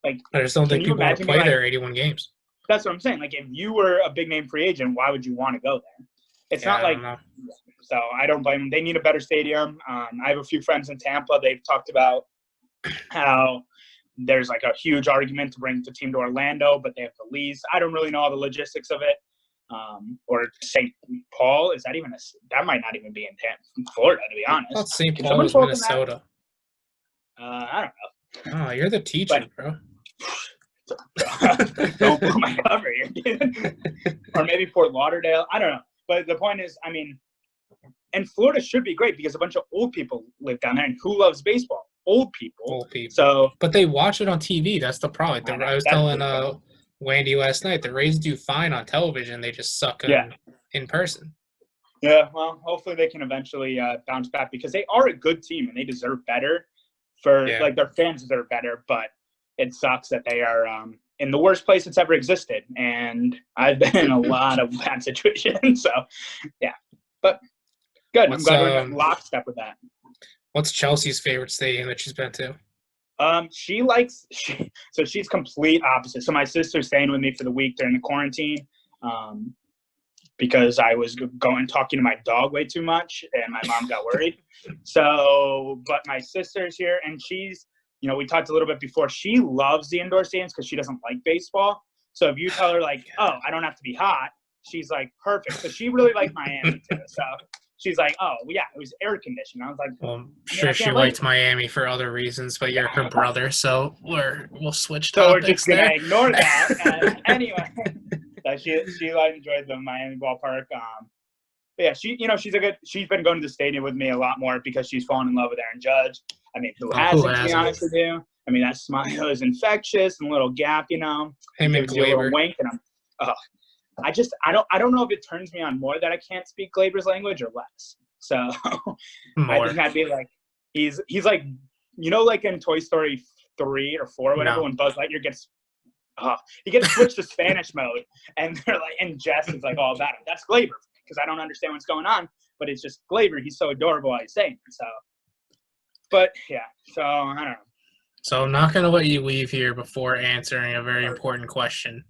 I just don't think people want to play there 81 games. That's what I'm saying. If you were a big-name free agent, why would you want to go there? It's not so I don't blame them. They need a better stadium. I have a few friends in Tampa. They've talked about how there's a huge argument to bring the team to Orlando, but they have the lease. I don't really know all the logistics of it. Or St. Paul, is that even that might not even be in Florida, to be honest. I thought St. Paul was Minnesota. I don't know. Oh, you're the teacher, bro. Don't put my cover here. Or maybe Fort Lauderdale. I don't know. But the point is, and Florida should be great because a bunch of old people live down there. And who loves baseball? Old people. So, but they watch it on TV. That's the problem. I was telling Wandy last night, the Rays do fine on television. They just suck in person. Yeah, well, hopefully they can eventually bounce back because they are a good team and they deserve better. Their fans deserve better, but it sucks that they are in the worst place that's ever existed. And I've been in a lot of bad situations. So, yeah. But good. I'm glad we're in lockstep with that. What's Chelsea's favorite stadium that she's been to? She's complete opposite. So my sister's staying with me for the week during the quarantine because I was talking to my dog way too much and my mom got worried. But my sister's here and she's, we talked a little bit before. She loves the indoor stadiums because she doesn't like baseball. So if you tell her oh, I don't have to be hot, she's perfect. So she really liked Miami too. So she's oh, yeah, it was air conditioned. I was well, I'm sure she liked Miami for other reasons, but you're her brother, so we'll switch topics. So we're just going to ignore that. Anyway, so she enjoyed the Miami ballpark. Yeah, she's been going to the stadium with me a lot more because she's fallen in love with Aaron Judge. Who hasn't, to be honest with you? That smile is infectious and a little gap, Him and Glaber. Wink and I don't know if it turns me on more that I can't speak Glaber's language or less. So I think I'd be he's in Toy Story 3 or 4 or whatever when Buzz Lightyear gets switched to Spanish mode and they're and Jess is all about it. That's Glaber because I don't understand what's going on, but it's just Glaber. He's so adorable while he's saying it. So, but yeah, so I don't know. So I'm not going to let you leave here before answering a very important question.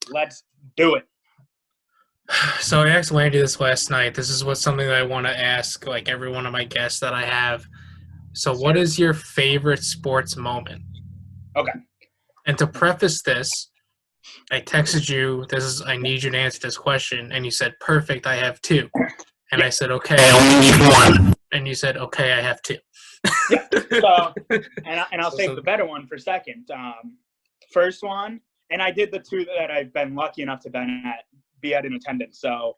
Let's do it. So I asked Wandy this last night. This is something that I want to ask every one of my guests that I have. So what is your favorite sports moment? Okay. And to preface this, I texted you, I need you to answer this question, and you said, perfect, I have 2. And I said, okay, I only need 1. And you said, okay, I have 2. Yeah. So, and I'll save the better one for second. First one, and I did the 2 that I've been lucky enough to be at in attendance. So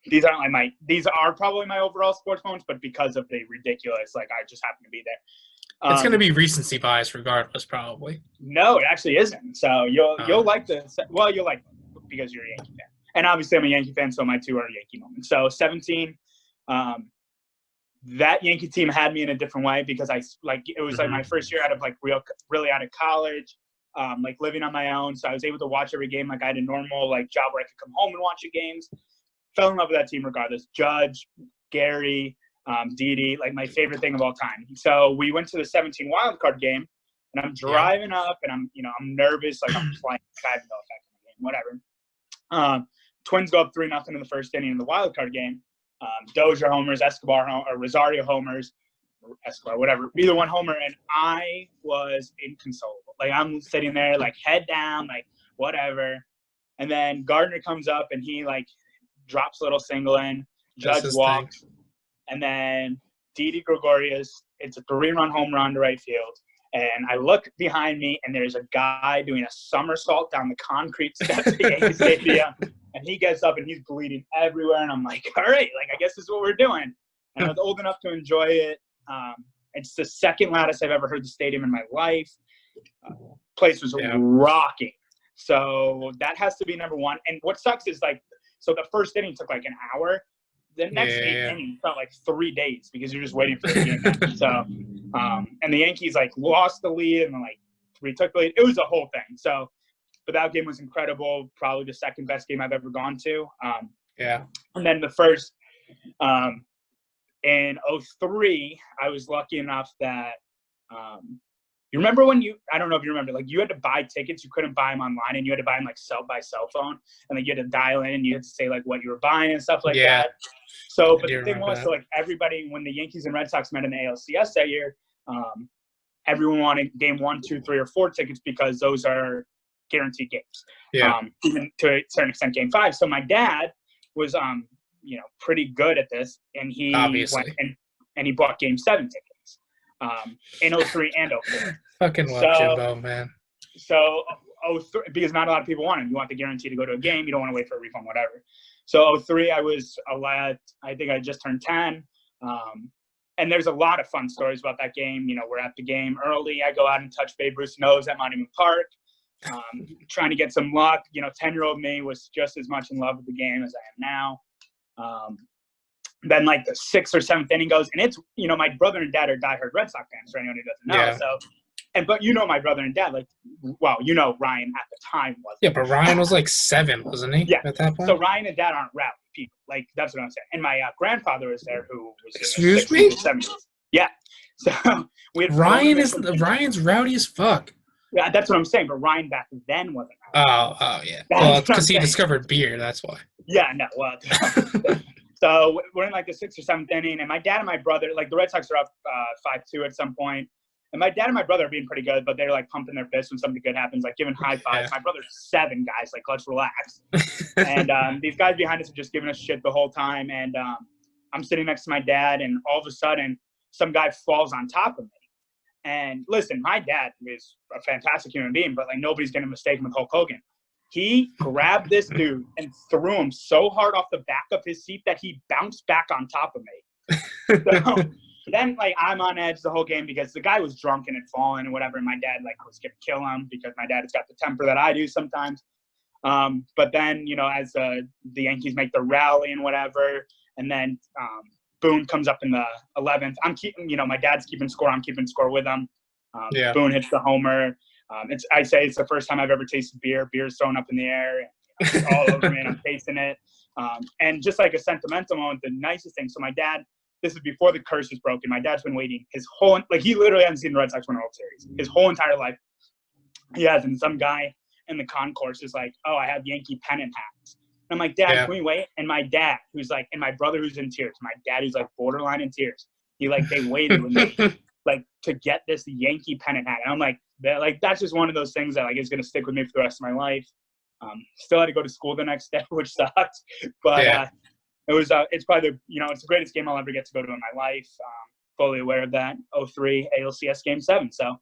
these aren't these are probably my overall sports moments, but because of the ridiculous, I just happen to be there. It's going to be recency bias regardless, probably. No, it actually isn't. So you'll like you'll like because you're a Yankee fan. And obviously I'm a Yankee fan, so my two are Yankee moments. So 17, that Yankee team had me in a different way because it was like my first year out of like really out of college, like living on my own. So I was able to watch every game. Like I had a normal like job where I could come home and watch the games. Fell in love with that team regardless. Judge, Gary, Didi, like my favorite thing of all time. So we went to the 17 wild card game, and I'm driving up, and I'm nervous, like I'm playing. I have no effect on the game, whatever. Twins go up 3-0 in the first inning in the wild card game. Dozier homers, or Rosario homers, Escobar, whatever. Either one homer, and I was inconsolable. Like I'm sitting there, like head down, like whatever. And then Gardner comes up, and he like drops a little single in. Judge walks, and then Didi Gregorius. It's a 3-run home run to right field. And I look behind me, and there's a guy doing a somersault down the concrete steps of the Yankee Stadium. And he gets up, and he's bleeding everywhere. And I'm like, all right, like I guess this is what we're doing. And I was old enough to enjoy it. It's the second loudest I've ever heard the stadium in my life. Place was rocking. So that has to be number one. And what sucks is like, so the first inning took like an hour. The next 8 innings felt like 3 days because you're just waiting for the game. So, and the Yankees like lost the lead and then like retook the lead. It was a whole thing. So, but that game was incredible. Probably the second best game I've ever gone to. And then the first, in 03, I was lucky enough that, you remember when I don't know if you remember, like you had to buy tickets. You couldn't buy them online, and you had to buy them like by cell phone. And like you had to dial in, and you had to say like what you were buying and stuff like that. So, but the thing was, so like everybody, when the Yankees and Red Sox met in the ALCS that year, everyone wanted game 1, 2, 3, or 4 tickets because those are guaranteed games. Even to a certain extent, game 5. So my dad was, pretty good at this, and he went and he bought game 7 tickets. In 03 and 04. Fucking love Jimbo, man. So 03, because not a lot of people want it. You want the guarantee to go to a game. You don't want to wait for a refund, whatever. So 03, I was a lad. I think I just turned 10. And there's a lot of fun stories about that game. We're at the game early. I go out and touch Babe Ruth's nose at Monument Park, trying to get some luck. 10-year-old me was just as much in love with the game as I am now. Then like the 6th or 7th inning goes, and it's my brother and dad are diehard Red Sox fans for anyone who doesn't know. So, but my brother and dad, like, well, Ryan at the time was. Yeah, but Ryan was like 7, wasn't he? Yeah. At that point. So Ryan and dad aren't rowdy people. Like that's what I'm saying. And my grandfather was there, who was. Excuse me. 70s. Yeah. So we had Ryan's rowdy as fuck. Yeah, that's what I'm saying. But Ryan back then wasn't rowdy. Oh yeah. Well, because he discovered beer. That's why. Yeah. No. Well. So we're in like the 6th or 7th inning, and my dad and my brother, like the Red Sox are up 5-2 at some point, and my dad and my brother are being pretty good, but they're like pumping their fists when something good happens, like giving high fives. My brother's 7, guys, like let's relax. And these guys behind us are just giving us shit the whole time, and I'm sitting next to my dad, and all of a sudden, some guy falls on top of me. And listen, my dad is a fantastic human being, but like nobody's going to mistake him with Hulk Hogan. He grabbed this dude and threw him so hard off the back of his seat that he bounced back on top of me. So then, like, I'm on edge the whole game because the guy was drunk and had fallen and whatever, and my dad, like, was going to kill him because my dad has got the temper that I do sometimes. But then, as the Yankees make the rally and whatever, and then Boone comes up in the 11th. I'm keeping, my dad's keeping score. I'm keeping score with him. Boone hits the homer. I say it's the first time I've ever tasted beer. Beer's thrown up in the air, and, it's all over me, and I'm tasting it. And just like a sentimental moment, the nicest thing. So my dad, this is before the curse was broken. My dad's been waiting his whole, like he literally hasn't seen the Red Sox win a World Series his whole entire life. He has, and some guy in the concourse is like, "Oh, I have Yankee pennant hats." And I'm like, "Dad, can we wait?" And my dad, who's like, and my brother who's in tears. My dad, who's like borderline in tears. They waited with me. Like to get this Yankee pennant hat. And I'm like, that's just one of those things that like is gonna stick with me for the rest of my life. Still had to go to school the next day, which sucked. But it was it's probably it's the greatest game I'll ever get to go to in my life. Fully aware of that. 03 ALCS Game 7. So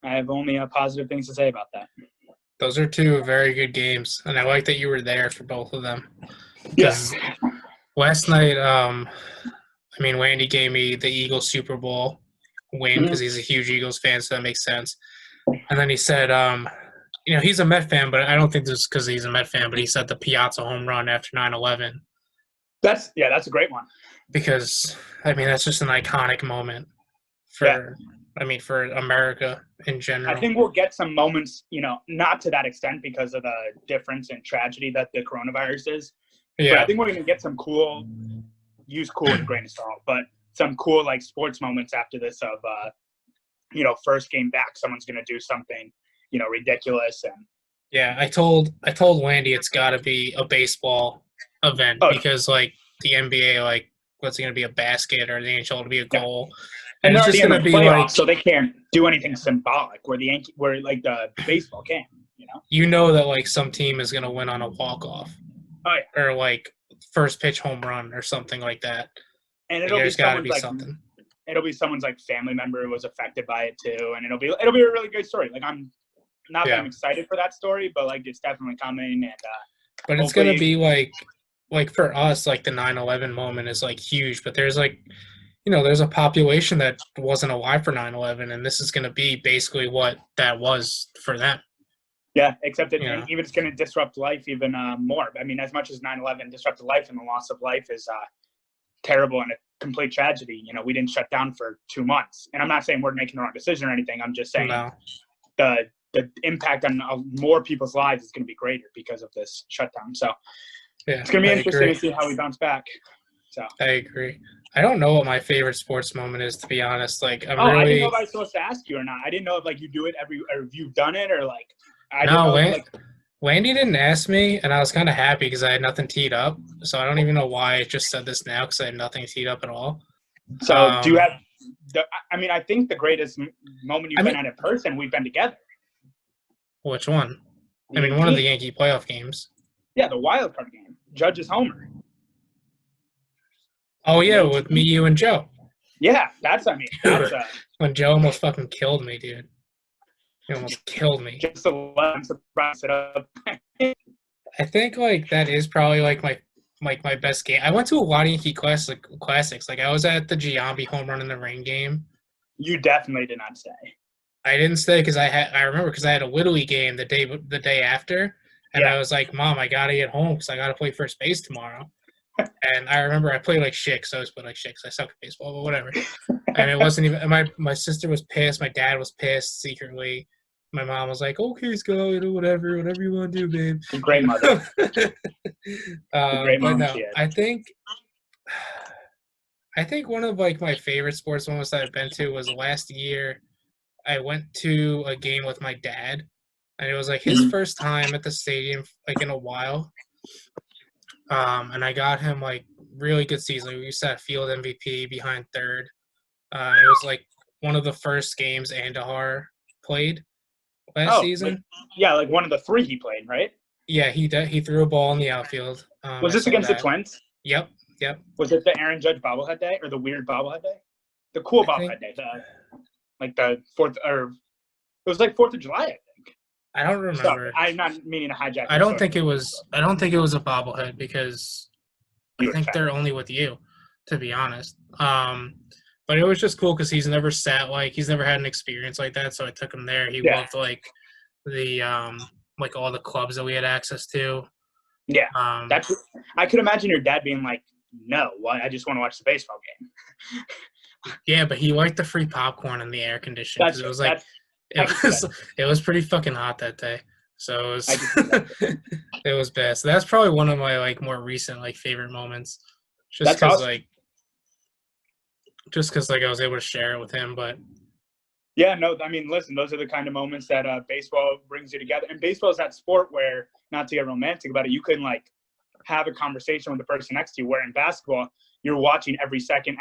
I have only positive things to say about that. Those are 2 very good games, and I like that you were there for both of them. Yes. Last night, Wandy gave me the Eagles Super Bowl win because he's a huge Eagles fan, so that makes sense. And then he said, he's a Met fan, but I don't think this is because he's a Met fan, but he said the Piazza home run after 9/11. That's a great one. Because, that's just an iconic moment for America in general. I think we'll get some moments, not to that extent because of the difference in tragedy that the coronavirus is. Yeah. But I think we're going to get some cool, use cool with a grain of salt, but some cool, sports moments after this of, first game back, someone's going to do something, ridiculous. And yeah, I told Landy it's got to be a baseball event because, the NBA, what's it going to be, a basket, or the NHL to be a goal? Yeah. And it's just going to be playoffs, so they can't do anything symbolic where the baseball can, that, some team is going to win on a walk-off. Oh, yeah. Or, first pitch home run or something like that. And there's got to be something. It'll be someone's family member who was affected by it too, and it'll be a really good story. I'm not that I'm excited for that story, but it's definitely coming. And but it's gonna be for us, the 9/11 moment is huge. But there's there's a population that wasn't alive for 9/11, and this is gonna be basically what that was for them. Yeah, except even it's gonna disrupt life even more. As much as 9/11 disrupted life, and the loss of life is terrible and a complete tragedy. We didn't shut down for 2 months, and I'm not saying we're making the wrong decision or anything. I'm just saying the impact on more people's lives is going to be greater because of this shutdown. So it's going to be interesting to see how we bounce back. So I agree. I don't know what my favorite sports moment is, to be honest. I didn't know if I was supposed to ask you or not. I didn't know if you do it or if you've done it or Landy didn't ask me, and I was kind of happy because I had nothing teed up. So I don't even know why I just said this now because I had nothing teed up at all. So do you have I think the greatest moment you've been at in person, we've been together. Which one? One of the Yankee playoff games. Yeah, the wild card game. Judge's homer. Oh, yeah, with me, you, and Joe. Yeah, that's when Joe almost fucking killed me, dude. He almost killed me. Just to let him surprise it up. I think that is probably my best game. I went to a lot of Yankee classics. I was at the Giambi home run in the rain game. You definitely did not stay. I didn't stay because I remember because I had a Little League game the day after, and I was like, Mom, I gotta get home because I gotta play first base tomorrow. And I remember I played like shit because I always play like shit because I suck at baseball, but whatever. And it wasn't even my sister was pissed. My dad was pissed secretly. My mom was like, "Okay, Scott, whatever you want to do, babe." Great mother. Great mom. No, I think one of my favorite sports moments that I've been to was last year. I went to a game with my dad, and it was his first time at the stadium in a while. And I got him really good season. We used to have field MVP behind third. It was one of the first games Andahar played last season. One of the 3 he played, right? Yeah, he threw a ball in the outfield. Was this against the Twins? Yep. Was it the Aaron Judge bobblehead day or the weird bobblehead day? The cool bobblehead day. The 4th, or it was 4th of July, I think. I don't remember. Sorry, I'm not meaning to hijack. I don't think it was a bobblehead because I think they're only with you, to be honest. But it was just cool because he's never he's never had an experience like that, so I took him there. He loved the all the clubs that we had access to. Yeah, I could imagine your dad being like, "No, I just want to watch the baseball game." Yeah, but he liked the free popcorn and the air conditioning because it was pretty fucking hot that day. So it was it was bad. So that's probably one of my more recent favorite moments. Just because I was able to share it with him. But yeah, no, listen, those are the kind of moments that baseball brings you together. And baseball is that sport where, not to get romantic about it, you can have a conversation with the person next to you. Where in basketball, you're watching every second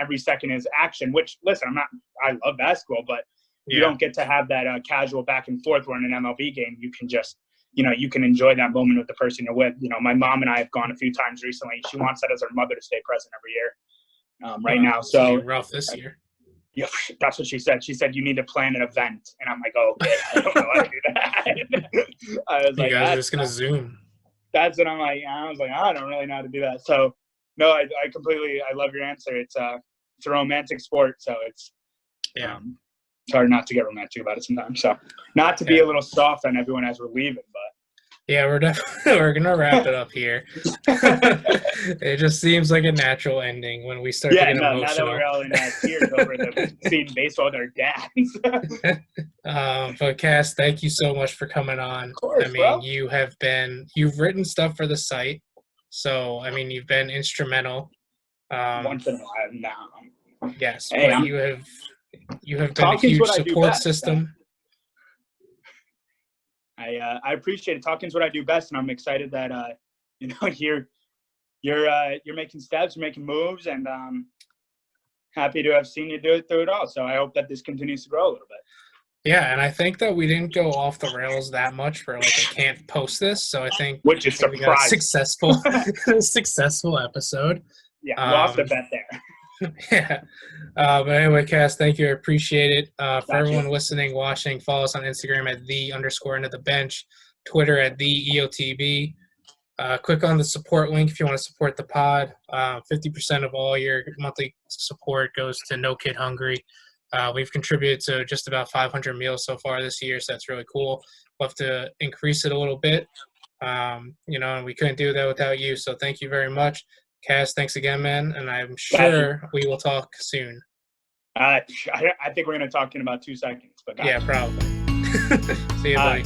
is action. Which, listen, I love basketball, but you don't get to have that casual back and forth. Where in an MLB game, you can just, you can enjoy that moment with the person you're with. My mom and I have gone a few times recently. She wants that as her mother to stay present every year now. So rough this year. Yeah, that's what she said. She said, you need to plan an event. And I'm like, oh, okay, I don't know how to do that. I was you guys are just going to Zoom. That's what I was like, I don't really know how to do that. So, no, I love your answer. It's a romantic sport. So it's, it's hard not to get romantic about it sometimes. So not to be a little soft on everyone as we're leaving, but. Yeah, we're gonna wrap it up here. It just seems like a natural ending when we start to get emotional. Now that we're all in tears over seeing baseball with our dads. But Cass, thank you so much for coming on. Of course, I mean, bro. you've written stuff for the site, so I mean, you've been instrumental. Once in a while now. Yes, hey, but you have been a huge support system. I appreciate it. Talking's what I do best, and I'm excited that you're making steps, you're making moves, and happy to have seen you do it through it all. So I hope that this continues to grow a little bit. Yeah, and I think that we didn't go off the rails that much for like I can't post this. So I think which is we got a successful episode. Yeah, lost a bet there. Yeah. But anyway, Cass, thank you. I appreciate it. For everyone listening, watching, follow us on Instagram at @the_end-of-the-bench, Twitter at @the_EOTB. Click on the support link if you want to support the pod. 50% of all your monthly support goes to No Kid Hungry. We've contributed to just about 500 meals so far this year, so that's really cool. We'll have to increase it a little bit. And we couldn't do that without you, so thank you very much. Cass, thanks again, man, and I'm sure we will talk soon. I think we're going to talk in about 2 seconds. But yeah, probably. See you, buddy.